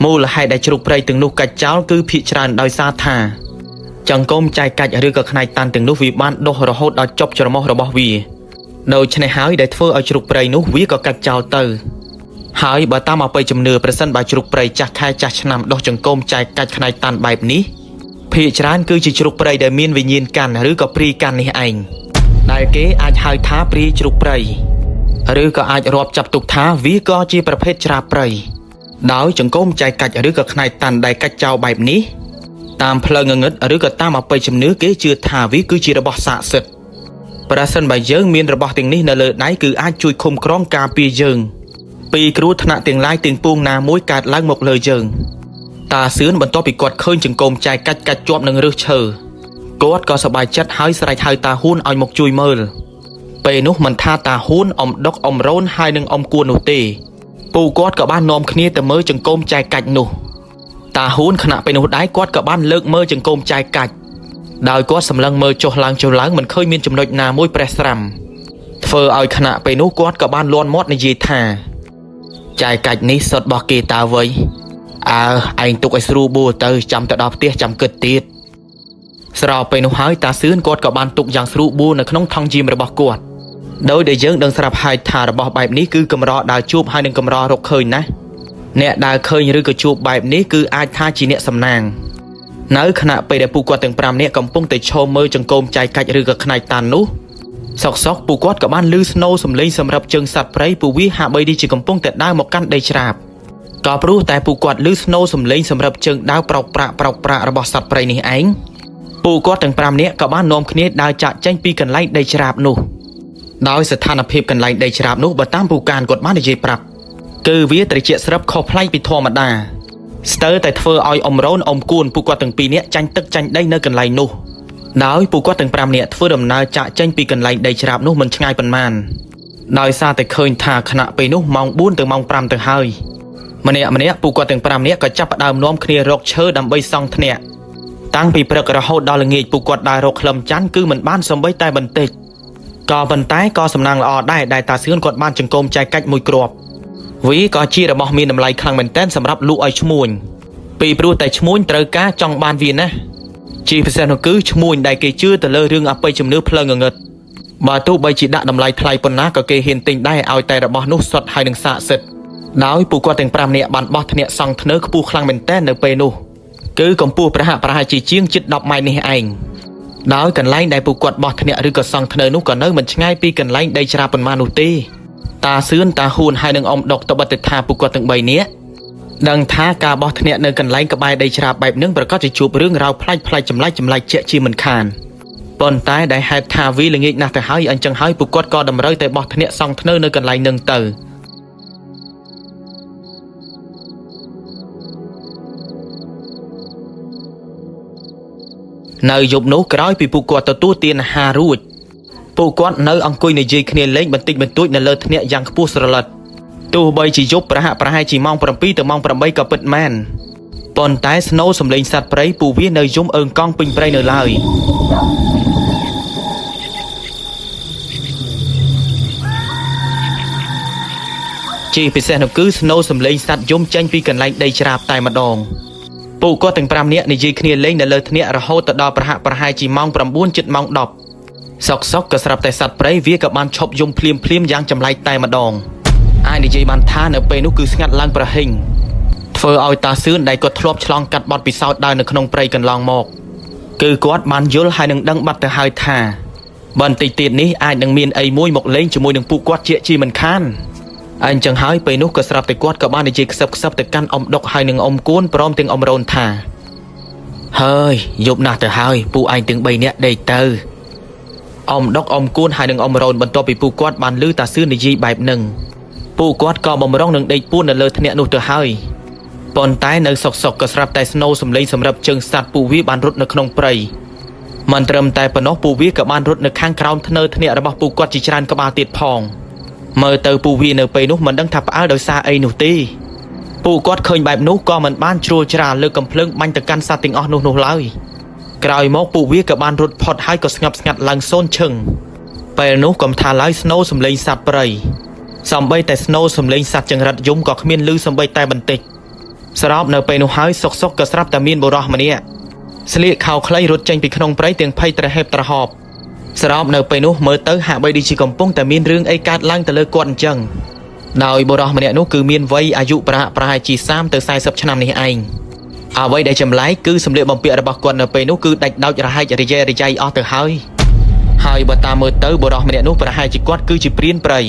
[SPEAKER 1] មូលហេតុដែលជ្រូកព្រៃទាំងនោះកាច់ចោលគឺភាគច្រើនដោយសារថាចង្កូមចែកកាច់ឬក៏ខ្នែកតាន់ទាំងនោះវាបានដុះរហូតដល់ចប់ច្រមុះរបស់វាដូច្នេះហើយដែលធ្វើឲ្យជ្រូកព្រៃនោះវាក៏កាច់ចោលទៅហើយបើតាមអបិយជំនឿប្រសិនបើជ្រូកព្រៃចាស់ខែចាស់ឆ្នាំដុះចង្កូមចែកកាច់ខ្នែកតាន់បែបនេះភាគច្រើនគឺជាជ្រូកព្រៃដែលមានវិញ្ញាណកាន់ឬក៏ព្រាយកាន់នេះឯងដែលគេអាចហៅថាព្រាយជ្រូកព្រៃឬក៏អាចរាប់ចាប់ទុកថាវាក៏ជាប្រភេទច្រាព្រៃដោយចង្កូមចែកកាច់ឬក៏ខ្នែកតាន់ដែលកាច់ចោលបែបនេះតាមផ្លូវងងឹតឬក៏តាមអបិយជំនឿគេជឿថាវាគឺជារបស់ស័ក្តិសិទ្ធិប្រសិនបើយើងមានរបស់ទាំងនេះនៅលើដៃគឺអាចជួយឃុំក្រងការពារយើងពីគ្រោះថ្នាក់ទាំងឡាយទាំងពួងណាមួយកើតឡើងមកលើយើងតាសឿនបន្ទាប់ពីគាត់ឃើញចង្កូមចែកកាច់ជាប់នឹងឫសឈើគាត់ក៏សប្បាយចិត្តហើយស្រែកហៅតាហ៊ូនឲ្យមកជួយមើលពេលនោះមិនថាតាហ៊ូនអ៊ំដុកអ៊ំរ៉ូនហើយនឹងអ៊ំគួននោះទេពូគាត់ក៏បាននាំគ្នាទៅមើលចង្កូមចែកកាច់នោះតាហ៊ូនខណៈពេលនោះដែរគាត់ក៏បានលើកមើលចង្កូមចែកកាច់ដោយគាត់សម្លឹងមើលចុះឡើងមិនឃើញមានចំណុចណាមួយប្រេះស្រាំធ្វើឲ្យខណៈពេលនោះគាត់ក៏បានលន់មាត់និយាយថាចែកកាច់នេះសុទ្ធរបស់គេតើវៃឯងទុកឲ្យស្រួលបួលទៅចាំទៅដល់ផ្ទះចាំគិតទៀតស្របពេលនោះហើយតាសឿនគាត់ក៏បានទុកយ៉ាងស្រួលបួលនៅក្នុងថង់យាមរបស់គាត់ដោយដែលយើងដឹងស្រាប់ហើយថារបស់បែបនេះគឺកម្រដើរជួបហើយនឹងកម្ររកឃើញណាអ្នកដើរឃើញឬក៏ជួបបែបនេះគឺអាចថាជាអ្នកសំណាងនៅខណៈពេលដែលពូគាត់ទាំង5នាក់កំពុងតែឈរមើលចង្កូមចែកកាច់ឬក៏ខ្នែកតាន់នោះសុកពូគាត់ក៏បានឮស្នូរសំឡេងសម្រាប់ជើងសត្វព្រៃពូវាហាក់បីដូចជាកំពុងតែដើរមកកាន់ដីច្រាបក៏ព្រោះតែពូគាត់ឮស្នូរសំឡេងសម្រាប់ជើងដើរប្រោកប្រាក់របស់សត្វព្រៃនេះឯងពូគាត់ទាំង5នាក់ក៏បាននាំគ្នាដើរចាក់ចេញពីកន្លែងដីច្រាបនោះដោយស្ថានភាពកន្លែងដីច្រាបនោះបើតាមពូកានគាត់បាននិយាយប្រាប់គឺវាត្រជាក់ស្រាប់ខុសប្លែកពីធម្មតាស្ទើរតែធ្វើឲ្យអ៊ំរ៉ូនអ៊ំគួនពូគាត់ទាំង2នាក់ចាញ់ទឹកចាញ់ដីនៅកន្លែងនោះដោយពូគាត់ទាំង5នាក់ធ្វើដំណើរចាក់ចេញពីកន្លែងដីច្រាបនោះមិនឆ្ងាយប៉ុន្មានដោយសារតែឃើញថាខណៈពេលនោះម៉ោង4ទៅម៉ោង5ទៅហើយម្នាក់ពូគាត់ទាំង5នាក់ក៏ចាប់ផ្ដើមនាំគ្នារកឈើដើម្បីសង់ធ្នាក់តាំងពីព្រឹករហូតដល់ល្ងាចពូគាត់ដើររកក្លឹមច័ន្ទគឺមិនបានសំបីតែបន្តិចក៏ប៉ុន្តែក៏សំណាងល្អដែរដែលតាសឿនគាត់បានចង្កូមចែកកាច់មួយគ្រាប់វាក៏ជារបស់មានតម្លៃខ្លាំងមែនទែនសម្រាប់លក់ឲ្យឈ្មួញពីព្រោះតែឈ្មួញត្រូវការចង់បានវាណាជាពិសេសនោះគឺឈ្មួញដែលគេជឿទៅលើរឿងអបិយជំនឿផ្លូវងងឹតបើទោះបីជាដាក់តម្លៃថ្លៃប៉ុណ្ណាក៏គេហ៊ានទិញដែរឲ្យតែរបស់នោះសុទ្ធហើយនឹងស័ក្តិសិទ្ធិដោយពូគាត់ទាំង5នាក់បានបោះធ្នាក់សង់ធ្នើខ្ពស់ខ្លាំងមែនទែននៅពេលនោះគឺកម្ពស់ប្រហែលជាជាងជិត10ម៉ែត្រនេះឯងដោយកន្លែងដែលពូគាត់បោះធ្នាក់ឬក៏សង់ធ្នើនោះក៏នៅមិនឆ្ងាយពីកន្លែងដីច្រាបប៉ុន្មាននោះទេតាសឿនតាហ៊ូនហើយនឹងអ៊ំដុកតបិតថាពូគាត់ទាំង3នាក់ដឹងថាការបោះធ្នាក់នៅកន្លែងក្បែរដីច្រាបបែបហ្នឹងប្រកាសជាជួបរឿងរ៉ាវប្លែកចម្លែកជាក់ជាមិនខានប៉ុន្តែដែលហេតុថាវាល្ងាចណាស់ទៅហើយអញ្ចឹងហើយពូគាត់ក៏តម្រូវតែបោះធ្នាក់សង់ធ្នើនៅកន្លែងហ្នឹងទៅនៅយប់នោះក្រោយពីពូគាត់ទទួលទានអាហាររួចពូគាត់នៅអង្គុយនិយាយគ្នាលេងបន្តិចបន្តួចនៅលើធ្នាក់យ៉ាងខ្ពស់ស្រឡិតទោះបីជាយប់ប្រហែលជាម៉ោង7ទៅម៉ោង8ក៏ពិតមែនប៉ុន្តែស្នូរសំឡេងសត្វព្រៃពូវានៅយំអើងកង់ពេញព្រៃនៅឡើយជាពិសេសនោះគឺស្នូរសំឡេងសត្វយំចេញពីកន្លែងដីច្រាបតែម្ដងពូគាត់ទាំង5នាក់និយាយគ្នាលេងនៅលើធ្នាក់រហូតទៅដល់ប្រហែលជាម៉ោង9ជិតម៉ោង10សុកក៏ស្រាប់តែសត្វព្រៃវាក៏បានឈប់យំភ្លាមយ៉ាងចម្លែកតែម្ដងអាចនិយាយបានថានៅពេលនោះគឺស្ងាត់ឡើងប្រហែងធ្វើឲ្យតាសឿនដែលគាត់ធ្លាប់ឆ្លងកាត់បទពិសោធន៍ដើរនៅក្នុងព្រៃកន្លងមកគឺគាត់បានយល់ហើយនឹងដឹងបាត់ទៅហើយថាបន្តិចទៀតនេះអាចនឹងមានអីមួយមកលេងជាមួយនឹងពួកគាត់ជាមិនខានអញ្ចឹងហើយពេលនោះក៏ស្រាប់តែគាត់ក៏បាននិយាយខ្សឹបទៅកាន់អ៊ំដុកហើយនឹងអ៊ំគួនព្រមទាំងអ៊ំរ៉ូនថាហើយយប់ណាស់ទៅហើយពួកឯងទាំង3នាក់ដេកទៅអ៊ំដុកអ៊ំគួនហើយនឹងអ៊ំរ៉ូនបន្ទាប់ពីពួកគាត់បានឮតាសឿននិយាយបែបហ្នឹងពួកគាត់ក៏បំរុងនឹងដេកពួននៅលើធ្នាក់នោះទៅហើយប៉ុន្តែនៅសុកក៏ស្រាប់តែស្នូរសំឡេងសម្រាប់ជើងសត្វពួកវាបានរត់នៅក្នុងព្រៃមិនត្រឹមតែប៉ុណ្ណោះពួកវាក៏បានរត់នៅខាងក្រោមធ្នើធ្នាក់របស់ពួកគាត់ជាច្រើនក្បាលទៀតផងមើលទៅពួកវានៅពេលនោះមិនដឹងថាផ្អើលដោយសារអីនោះទេពួកគាត់ឃើញបែបនោះក៏មិនបានជ្រួលច្រាលលើកកំភ្លើងបាញ់ទៅកាន់សត្វទាំងអស់នោះឡើយក្រោយមកពួកវាក៏បានរត់ផុតហើយក៏ស្ងប់ស្ងាត់ឡើងសូន្យឈឹងពេលនោះកំថាឡើយស្នូរសំឡេងសត្វព្រៃសំបីតែស្នូរសំឡេងសត្វចង្រិតយំក៏គ្មានឮសំបីតែបន្តិច สรอบในไปนุหายซกกระสรับแต่มีนบุรอมาเนี่ยสลีข่าวใครรถเจงไปขนมไพรเตียงไพ่ตระเห็บตระหอบสรอบในไปนุเมื่อเตอหาใบดีจีกำปงแต่มีนเรื่องไอการล้างแต่เลิกกวนจังดาวบุรอมาเนี่ยนู้คือมีนไว้อายุประหายจี3แต่สาย10 ឆ្នាំនេះឯងអ្វីដែលចម្លែកគឺសម្លៀកបំពាក់របស់គាត់នៅពេលនោះគឺដាច់ដោចរហែករយៈអស់ទៅហើយបើតាមមើលទៅបុរសម្នាក់នោះប្រហែលជាគាត់គឺជាព្រានព្រៃ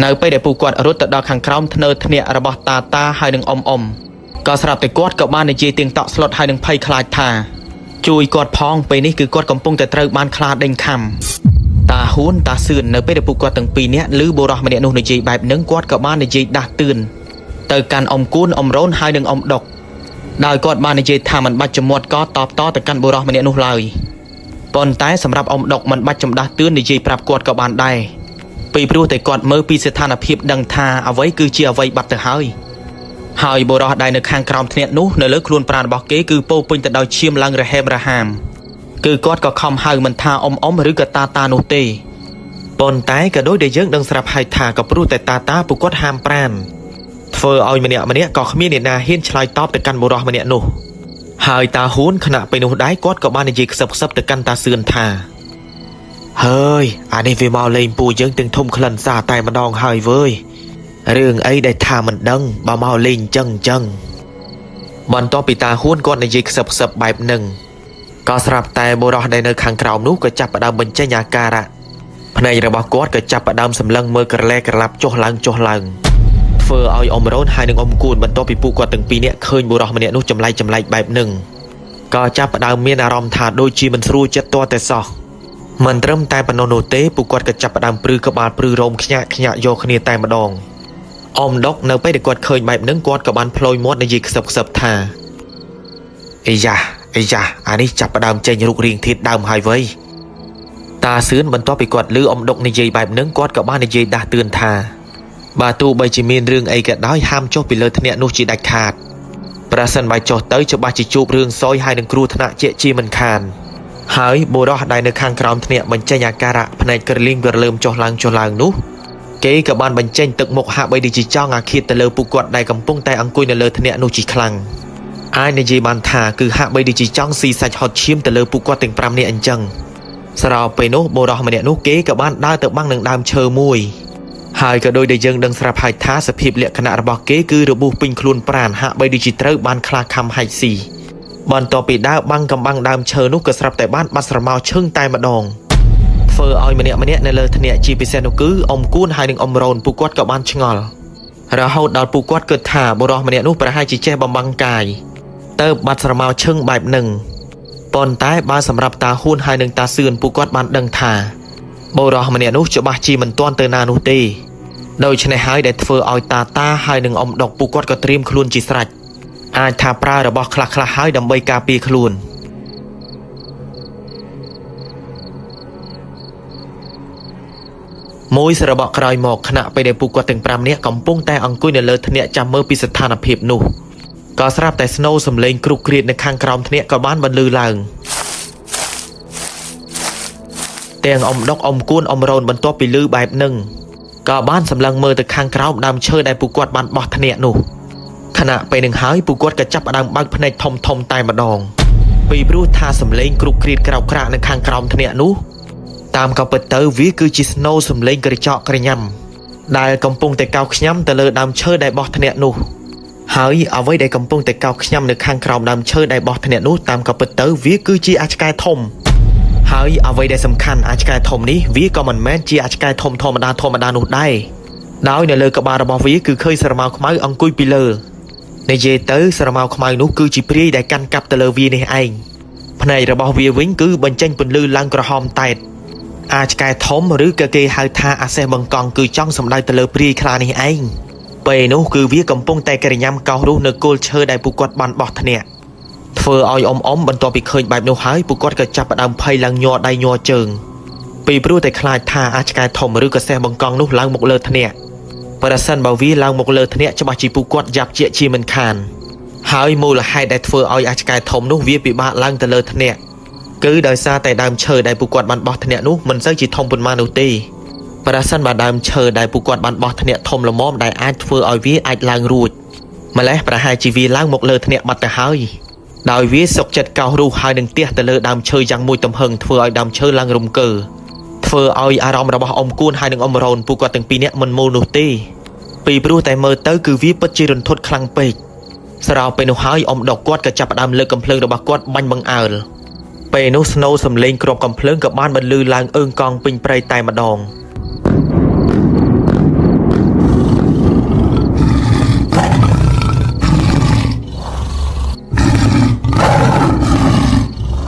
[SPEAKER 1] នៅពេលដែលពួកគាត់រត់ទៅដល់ខាងក្រោមធ្នើធ្នាក់របស់តាហើយនឹងអ៊ំក៏ស្រាប់តែគាត់ក៏បាននិយាយទៀងតក់ស្លុតហើយនឹងភ័យខ្លាចថាជួយគាត់ផងពេលនេះគឺគាត់កំពុងតែត្រូវបានខ្លាដេញខំតាហ៊ូនតាសឿននៅពេលដែលពួកគាត់ទាំងពីរនាក់ឮបុរសម្នាក់នោះនិយាយបែបហ្នឹងគាត់ក៏បាននិយាយដាស់តឿនទៅកាន់អ៊ំគូនអ៊ំរ៉ូនហើយនឹងអ៊ំដុកដោយគាត់បាននិយាយថាមិនបាច់ចំមាត់ក៏តបតទៅកាន់បុរសម្នាក់នោះឡើយប៉ុន្តែសម្រាប់អ៊ំដុកមិនបាច់ចំដាស់តឿននិយាយប្រាប់គាត់ក៏បានដែរពីព្រោះតែគាត់មើលពីស្ថានភាពដឹងថាអ្វីគឺជាអ្វីបាត់ទៅហើយបុរសដែលនៅខាងក្រោមធ្នាក់នោះនៅលើខ្លួនប្រាណរបស់គេគឺពោពេញទៅដោយឈាមឡើងរហែមរហាមគឺគាត់ក៏ខំហៅមិនថាអ៊ំឬក៏តានោះទេប៉ុន្តែក៏ដូចដែលយើងដឹងស្រាប់ហើយថាក៏ព្រោះតែតាពួកគាត់ហាមប្រានធ្វើឲ្យម្នាក់ក៏គ្មានអ្នកណាហ៊ានឆ្លើយតបទៅកាន់បុរសម្នាក់នោះហើយតាហ៊ូនខណៈពេលនោះដែរគាត់ក៏បាននិយាយខ្សឹបទៅកាន់តាសឿនថាហើយអានេះវាមកលេងពួកយើងទាំងធំក្លិនសារតែម្ដងហើយវើយរឿងអីដែលថាមិនដឹងបើមកលេងចឹងបន្ទាប់ពីតាហ៊ូនគាត់និយាយខ្សឹបបែបហ្នឹងក៏ស្រាប់តែបុរសដែលនៅខាងក្រោមនោះក៏ចាប់ផ្ដើមបញ្ចេញអាការៈភ្នែករបស់គាត់ក៏ចាប់ផ្ដើមសម្លឹងមើលក្រឡែក្រឡាប់ចុះឡើងធ្វើឲ្យអ៊ំរ៉ូនហើយនឹងអ៊ំគូនបន្ទាប់ពីពួកគាត់ទាំងពីរនាក់ឃើញបុរសម្នាក់នោះចម្លែកបែបហ្នឹងក៏ចាប់ផ្ដើមមានអារម្មណ៍ថាដូចជាមិនស្រួលចិត្តទាល់តែសោះមិនត្រឹមតែប៉ុណ្ណោះនោះទេពួកគាត់ក៏ចាប់ផ្ដើមព្រឺក្បាលព្រឺរោមខ្ញាក់យកគ្នាតែម្ដងអ៊ំដុកនៅពេលដែលគាត់ឃើញបែបហ្នឹងគាត់ក៏បានផ្លយមាត់និយាយខ្សឹបថាអីយ៉ាអានេះចាប់ផ្ដើមចេញរូបរាងធាតុដើមហើយវើយតាសឿនបន្ទាប់ពីគាត់ឮអ៊ំដុកនិយាយបែបហ្នឹងគាត់ក៏បាននិយាយដាស់តឿនថាបើទោះបីជាមានរឿងអីក៏ដោយហាមចុះពីលើធ្នាក់នោះជាដាច់ខាតប្រសិនបើចុះទៅច្បាស់ជាជួបរឿងសយហើយនឹងគ្រោះថ្នាក់ជាមិនខានហើយបុរសដែលនៅខាងក្រោមធ្នាក់បញ្ចេញអាការៈភ្នែកក្រលីងក្រលើមចុះឡើងនោះគេក៏បានបញ្ចេញទឹកមុខហាក់បីដូចជាចង់អាឃាតទៅលើពួកគាត់ដែលកំពុងតែអង្គុយនៅលើធ្នាក់នោះជាខ្លាំងអាចនិយាយបានថាគឺហាក់បីដូចជាចង់ស៊ីសាច់ហត់ឈាមទៅលើពួកគាត់ទាំង5នាក់អញ្ចឹងស្របពេលនោះបុរសម្នាក់នោះគេក៏បានដើរទៅបាំងនឹងដើមឈើមួយហើយក៏ដោយដែលយើងដឹងស្រាប់ហើយថាសភាពលក្ខណៈរបស់គេគឺរបួសពេញខ្លួនប្រាណហាក់បីដូចជាត្រូវបានខ្លាខំហាច់ស៊ីបន្ទាប់ពីដើរបាំងកំបាំងដើមឈើនោះក៏ស្រាប់តែបានបាត់ស្រមោលឈឹងតែម្ដងធ្វើឲ្យម្នាក់នៅលើធ្នាក់ជាពិសេសនោះគឺអ៊ំគូនហើយនឹងអ៊ំរ៉ូនពួកគាត់ក៏បានឆ្ងល់រហូតដល់ពួកគាត់គិតថាបុរសម្នាក់នោះប្រហែលជាចេះបំបាំងកាយទៅបាត់ស្រមោលឈឹងបែបហ្នឹងប៉ុន្តែបើសម្រាប់តាហ៊ូនហើយនឹងតាសឿនពួកគាត់បានដឹងថាបុរសម្នាក់នោះច្បាស់ជាមិនទាន់ទៅណានោះទេដូច្នេះហើយដែលធ្វើឲ្យតាហើយនឹងអ៊ំដុកពួកគាត់ក៏ត្រៀមខ្លួនជាស្រេចអាចថាប្រើរបស់ខ្លះហើយដើម្បីការពារខ្លួនមួយសរបកក្រោយមកខណៈពេលដែលពួកគាត់ទាំង5នាក់កំពុងតែអង្គុយនៅលើធ្នាក់ចាំមើលពីស្ថានភាពនោះក៏ស្រាប់តែស្នូសំឡេងគ្រុកគ្រៀតនៅខាងក្រោមធ្នាក់ក៏បានបន្លឺឡើងទាំងអ៊ំដុកអ៊ំគួនអ៊ំរ៉ូនបន្ទាប់ពីឮបែបហ្នឹងក៏បានសម្លឹងមើលទៅខាងក្រោមដើមឈើដែលពួកគាត់បានបោះធ្នាក់នោះខណៈពេលនឹងហើយពួកគាត់ក៏ចាប់ផ្ដើមបើកភ្នែកធំតែម្ដងពីព្រោះថាសំឡេងគ្រុកគ្រៀតក្រោកក្រាក់នៅខាងក្រោមធ្នាក់នោះតាមក៏ពិតទៅវាគឺជាស្នូសំឡេងក្រចកក្រញ៉ាំដែលកំពុងតែកោសខ្ញាំទៅលើដើមឈើដែលបោះធ្នាក់នោះហើយអ្វីដែលកំពុងតែកោសខ្ញាំនៅខាងក្រោមដើមឈើដែលបោះធ្នាក់នោះតាមក៏ពិតទៅវាគឺជាអាចឆ្កែធំហើយអ្វីដែលសំខាន់អាចឆ្កែធំនេះវាក៏មិនមែនជាអាចឆ្កែធំធម្មតានោះដែរដោយនៅលើក្បាលរបស់វាគឺឃើញស្រមោលខ្មៅអង្គុយពីលើនិយាយទៅស្រមោលខ្មៅនោះគឺជាព្រាយដែលកាន់កាប់ទៅលើវានេះឯងភ្នែករបស់វាវិញគឺបញ្ចេញពន្លឺឡើងក្រហមតែតអាចឆ្កែធំឬក៏គេហៅថាអាសេះបង្កង់គឺចង់សម្ដៅទៅលើព្រាយខ្លានេះឯងពេលនោះគឺវាកំពុងតែក្រញ៉ាំកោសរស់នៅគល់ឈើដែលពួកគាត់បានបោះធ្នាក់ធ្វើឲ្យអ៊ំបន្ទាប់ពីឃើញបែបនោះហើយពួកគាត់ក៏ចាប់ផ្ដើមភ័យឡើងញ័រដៃញ័រជើងពីព្រោះតែខ្លាចថាអាចឆ្កែធំឬក៏សេះបង្កង់នោះឡើងមកលើធ្នាក់ប្រសិនបើវាឡើងមកលើធ្នាក់ច្បាស់ជាពួកគាត់យ៉ាប់ជាជាមិនខានហើយមូលហេតុដែលធ្វើឲ្យអាចឆ្កែធំនោះវាពិបាកឡើងទៅលើធ្នាក់គឺដោយសារតែដើមឈើដែលពួកគាត់បានបោះធ្នាក់នោះមិនសូវជាធំប៉ុន្មាននោះទេប្រសិនបើដើមឈើដែលពួកគាត់បានបោះធ្នាក់ធំល្មមដែលអាចធ្វើឲ្យវាអាចឡើងរួច ម្លេះប្រហែលជាវាឡើងមកលើធ្នាក់បាត់ទៅហើយដោយវាសុកចិត្តកោសរូសហើយនឹងទះទៅលើដើមឈើយ៉ាងមួយទំហឹងធ្វើឲ្យដើមឈើឡើងរំកើធ្វើឲ្យអារម្មណ៍របស់អ៊ំគួនហើយនឹងអ៊ំរ៉ូនពួកគាត់ទាំងពីរនាក់មិនមូលនោះទេពីព្រោះតែមើលទៅគឺវាពិតជារន្ធត់ខ្លាំងពេកស្របពេលនោះហើយអ៊ំដកគាត់ក៏ចាប់ផ្ដើមលើកកំភ្លើងរបស់គាត់បាញ់បង្អើលពេលនោះស្នូសំលេងគ្រាប់កំភ្លើងក៏បានបន្លឺឡើងអើងកង់ពេញព្រៃតែម្ដង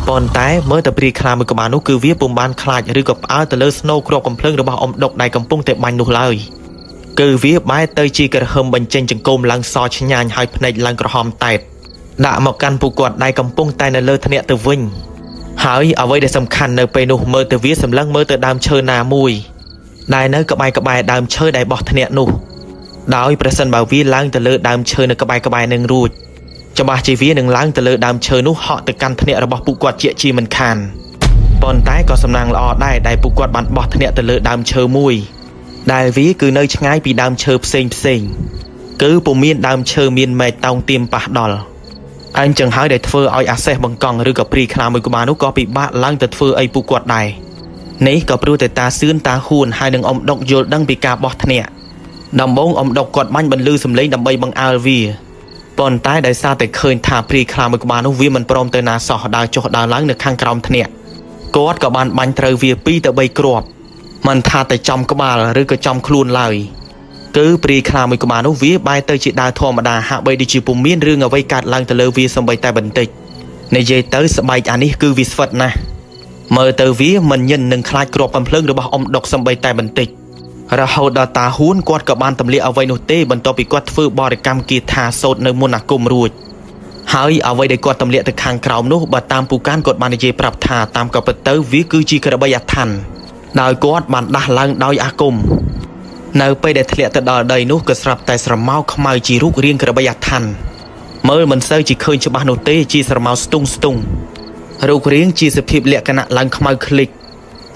[SPEAKER 1] ប៉ុន្តែមើលតែព្រាយខ្លាមួយក្បាលនោះគឺវាពុំបានខ្លាចឬក៏ផ្អើលទៅលើស្នូគ្រាប់កំភ្លើងរបស់អ៊ំដុកដែលកំពុងតែបាញ់នោះឡើយគឺវាបែរទៅជាក្រហមបញ្ចេញចង្កូមឡើងសឆ្ញាញហើយភ្នែកឡើងក្រហមតែតដាក់មកកាន់ពួកគាត់ដែលកំពុងតែនៅលើធ្នាក់ទៅវិញហើយអ្វីដែលសំខាន់នៅពេលនោះមើលទៅវាសម្លឹងមើលទៅដើមឈើណាមួយដែលនៅក្បែរដើមឈើដែលបោះធ្នាក់នោះដោយប្រសិនបើវាឡើងទៅលើដើមឈើនៅក្បែរនឹងរួចច្បាស់ជាវានឹងឡើងទៅលើដើមឈើនោះហក់ទៅកាន់ធ្នាក់របស់ពួកគាត់ជាមិនខានប៉ុន្តែក៏សំណាងល្អដែរដែលពួកគាត់បានបោះធ្នាក់ទៅលើដើមឈើមួយដែលវាគឺនៅឆ្ងាយពីដើមឈើផ្សេងគឺពុំមានដើមឈើមានមែកតោងទៀមប៉ះដល់អញ្ចឹងហើយដែលធ្វើឲ្យអាសេះបង្កង់ឬក៏ព្រាយខ្លាមួយក្បាលនោះក៏ពិបាកឡើងទៅធ្វើអីពួកគាត់ដែរនេះក៏ព្រោះតែតាសឿនតាហួនហើយនឹងអ៊ំដុកយល់ដឹងពីការបោះធ្នាក់ដំបូងអ៊ំដុកគាត់បាញ់បន្លឺសំឡេងដើម្បីបង្អើលវាប៉ុន្តែដោយសារតែឃើញថាព្រាយខ្លាមួយក្បាលនោះវាមិនព្រមទៅណាសោះដើរចុះដើរឡើងនៅខាងក្រោមធ្នាក់គាត់ក៏បានបាញ់ត្រូវវា2ទៅ3គ្រាប់មិនថាតែចំក្បាលឬក៏ចំខ្លួនឡើយគឺព្រាយខ្លាមួយក្បាលនោះវាបែរទៅជាដើរធម្មតាហាក់បីដូចជាពុំមានរឿងអ្វីកើតឡើងទៅលើវាសូម្បីតែបន្តិចនិយាយទៅស្បែកអានេះគឺវាស្វិតណាស់មើលទៅវាមិនញិននឹងខ្លាចគ្រាប់កំភ្លើងរបស់អ៊ំដុកសូម្បីតែបន្តិចរហូតដល់តាហួនគាត់ក៏បានទម្លាក់អ្វីនោះទេបន្ទាប់ពីគាត់ធ្វើបរិកម្មគាថាសូត្រនៅមុនអាគមរួចហើយអ្វីដែលគាត់ទម្លាក់ទៅខាងក្រោមនោះបើតាមពូកានគាត់បាននិយាយប្រាប់ថាតាមក៏ពិតទៅវាគឺជាក្របីអាថ័ន្តដោយគាត់បានដាស់ឡើងដោយអាគមនៅពេលដែលធ្លាក់ទៅដល់ដីនោះក៏ស្រាប់តែស្រមោលខ្មៅជារូបរាងក្របីអាថ័ន្តមើលមិនសូវជាឃើញច្បាស់នោះទេជាស្រមោលស្ទង់រូបរាងជាសភាពលក្ខណៈឡើងខ្មៅខ្លេច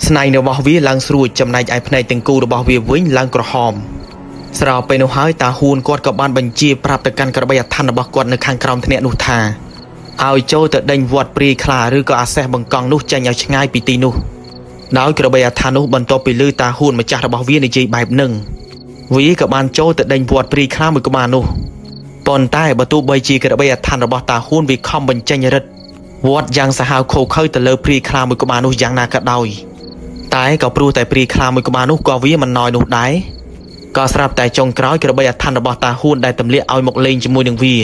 [SPEAKER 1] ស្នែងរបស់វាឡើងស្រួចចំណែកឯភ្នែកទាំងគូរបស់វាវិញឡើងក្រហមស្របពេលនោះហើយតាហួនគាត់ក៏បានបញ្ជាប្រាប់ទៅកាន់ក្របីអាថ័ន្តរបស់គាត់នៅខាងក្រោមធ្នាក់នោះថាឲ្យចូលទៅដេញវត្តព្រាយខ្លាឬក៏អាសេះបង្កង់នោះចេញឲ្យឆ្ងាយពីទីនោះដោយក្របីអាថ័ន្តនោះបន្ទាប់ពីឮតាហួនម្ចាស់របស់វានិយាយបែបហ្នឹងវាក៏បានចូលទៅដេញវត្តព្រាយខ្លាមួយក្បាលនោះប៉ុន្តែបើទោះបីជាក្របីអាថ័ន្តរបស់តាហួនវាខំបញ្ចេញរិទ្ធវត្តយ៉ាងសាហាវខូខើទៅលើព្រាយខ្លាមួយក្បាលនោះយ៉ាងណាក៏ដោយតែក៏ព្រោះតែព្រាយខ្លាមួយក្បាលនោះក៏វាមិនណយនោះដែរក៏ស្រាប់តែចុងក្រោយក្របីអាថ័ន្តរបស់តាហួនដែលទម្លាក់ឲ្យមកលេងជាមួយនឹងវា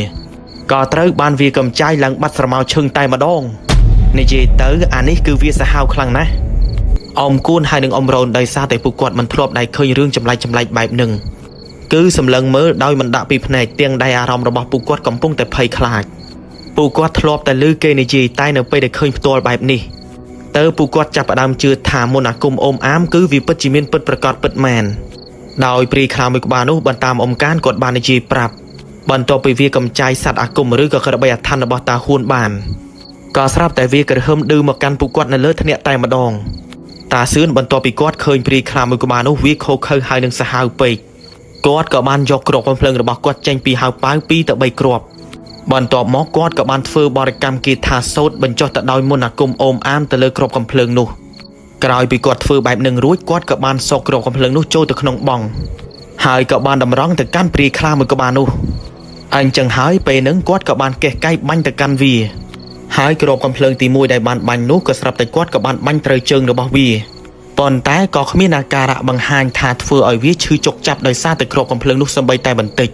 [SPEAKER 1] ក៏ត្រូវបានវាកំចាយឡើងបាត់ស្រមោលឈឹងតែម្ដងនិយាយទៅអានេះគឺវាសាហាវខ្លាំងណាស់អ៊ំគួនហើយនឹងអ៊ំរ៉ូនដោយសារតែពួកគាត់មិនធ្លាប់ដែរឃើញរឿងចម្លែកបែបហ្នឹងគឺសម្លឹងមើលដោយមិនដាក់ពីភ្នែកទាំងដៃអារម្មណ៍របស់ពួកគាត់កំពុងតែភ័យខ្លាចពួកគាត់ធ្លាប់តែឮគេនិយាយតែនៅពេលដែលឃើញផ្ទាល់បែបនេះតើពួកគាត់ចាប់ផ្ដើមជឿថាមុនអាគមអូមអាមគឺវាពិតជាមានពិតប្រាកដពិតមែនដោយព្រាយខ្លាមួយក្បាលនោះបន្តតាមអ៊ំកានគាត់បាននិយាយប្រាប់បន្ទាប់ពីវាកំចាយសត្វអាគមឬក៏ក្របីអាថ័ន្តរបស់តាហួនបានក៏ស្រាប់តែវាក្រហមឌឺមកកាន់ពួកគាត់នៅលើធ្នាក់តែម្ដងតាសឿនបន្ទាប់ពីគាត់ឃើញព្រាយខ្លាមួយក្បាលនោះវាខូខើហើយនឹងសាហាវពេកគាត់ក៏បានយកគ្រាប់កំភ្លើងរបស់គាត់ចេញពីហៅប៉ៅ2ទៅ3គ្រាប់បន្ទាប់មកគាត់ក៏បានធ្វើបរិកម្មគាថាសូត្របញ្ចុះទៅដោយមុនអាគមអូមអាមទៅលើគ្រាប់កំភ្លើងនោះក្រោយពីគាត់ធ្វើបែបនឹងរួចគាត់ក៏បានសោកគ្រាប់កំភ្លើងនោះចូលទៅក្នុងបង់ហើយក៏បានតម្រង់ទៅកាន់ព្រាយខ្លាមួយក្បាលនោះអញ្ចឹងហើយពេលហ្នឹងគាត់ក៏បានកេះកៃបាញ់ទៅកាន់វាហើយគ្រាប់កំភ្លើងទី1ដែលបានបាញ់នោះក៏ស្រាប់តែគាត់ក៏បានបាញ់ត្រូវជើងរបស់វាប៉ុន្តែក៏គ្មានអាការៈបង្ហាញថាធ្វើឲ្យវាឈឺចុកចាប់ដោយសារតែគ្រាប់កំភ្លើងនោះសូម្បីតែបន្តិច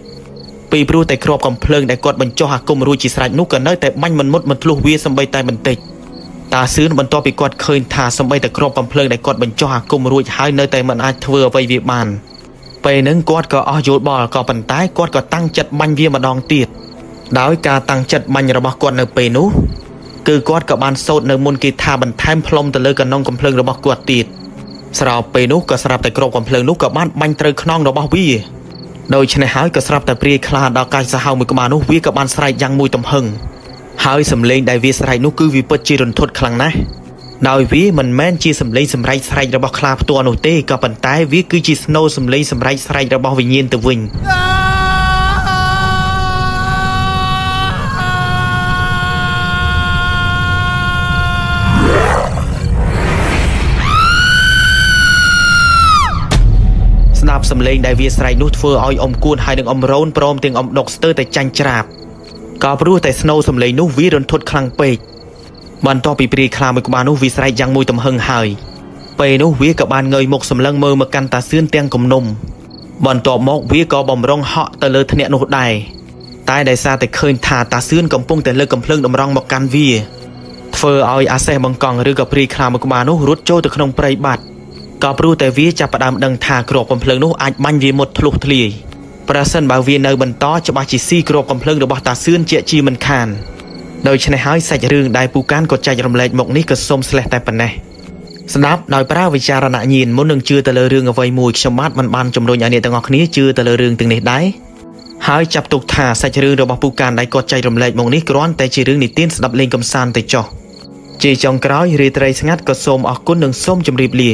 [SPEAKER 1] ពីព្រោះតែគ្រាប់កំភ្លើងដែលគាត់បញ្ចុះអាគមរួចជាស្រេចនោះក៏នៅតែបាញ់មិនមុតមិនធ្លុះវាសូម្បីតែបន្តិចតាសឿនបន្ទាប់ពីគាត់ឃើញថាសូម្បីតែគ្រាប់កំភ្លើងដែលគាត់បញ្ចុះអាគមរួចហើយនៅតែមិនអាចធ្វើអ្វីវាបានពេលហ្នឹងគាត់ក៏អស់យោបល់ក៏ប៉ុន្តែគាត់ក៏តាំងចិត្តបាញ់វាម្ដងទៀតដោយការតាំងចិត្តបាញ់របស់គាត់នៅពេលនោះគឺគាត់ក៏បានសូត្រនៅមុនគេថាបន្ថែមផ្លុំទៅលើកណ្ដុងកំភ្លើងរបស់គាត់ទៀតស្របពេលនោះក៏ស្រាប់តែគ្រាប់កំភ្លើងនោះក៏បានបាញ់ត្រូវខ្នងរបស់វាដូច្នេះហើយក៏ស្រាប់តែព្រាយខ្លាដល់កាយសាហាវមួយក្បាលនោះវាក៏បានស្រែកយ៉ាងមួយទំហឹងហើយសំឡេងដែលវាស្រែកនោះគឺវាពិតជារន្ធត់ខ្លាំងណាស់ដោយវាមិនមែនជាសំឡេងសម្រែកស្រែករបស់ខ្លាផ្ទាល់នោះទេក៏ប៉ុន្តែវាគឺជាស្នូរសំឡេងសម្រែកស្រែករបស់វិញ្ញាណទៅវិញ ប់សម្លេងដែលវាស្រែកនោះធ្វើឲ្យអ៊ំគួនហើយនឹងអ៊ំរ៉ូនព្រមទាំងអ៊ំដុកស្ទើរតែចាញ់ច្រាបក៏ព្រោះតែស្នូសម្លេងនោះវារន្ធត់ខ្លាំងពេកបន្ទាប់ពីព្រាយខ្លាមួយក្បាលនោះវាស្រែកយ៉ាងមួយទំហឹងហើយពេលនោះវាក៏បានងើយមុខសម្លឹងមើលមកកាន់តាសឿនទាំងគំនុំបន្ទាប់មកវាក៏បំរុងហក់ទៅលើធ្នាក់នោះដែរតែដោយសារតែឃើញថាតាសឿនកំពុងតែលើកកំភ្លើងតម្រង់មកកាន់វាធ្វើឲ្យអាសេះបង្កង់ឬក៏ព្រាយខ្លាមួយក្បាលនោះរត់ចូលទៅក្នុងព្រៃបាត់ក៏ព្រោះតែវាចាប់ផ្ដើមដឹងថាគ្រាប់កំភ្លើងនោះអាចបាញ់វាមុតធ្លុះធ្លាយប្រសិនបើវានៅបន្តច្បាស់ជាស៊ីគ្រាប់កំភ្លើងរបស់តាសឿនជាជាមិនខានដូច្នេះហើយសាច់រឿងដែលពូកានក៏ចែករំលែកមកនេះក៏សូមស្លេះតែប៉ុណ្ណេះស្ដាប់ដោយប្រើវិចារណញ្ញាណមុននឹងជឿទៅលើរឿងអ្វីមួយខ្ញុំបាទមិនបានជំរុញឲ្យអ្នកទាំងអស់គ្នាជឿទៅលើរឿងទាំងនេះដែរហើយចាប់ទុកថាសាច់រឿងរបស់ពូកានដែលគាត់ចែករំលែកមកនេះគ្រាន់តែជារឿងនិទានស្ដាប់លេងកម្សាន្តទៅចុះជាចុងក្រោយរាត្រីស្ងាត់ក៏សូមអរគុណនិងសូមជម្រាបលា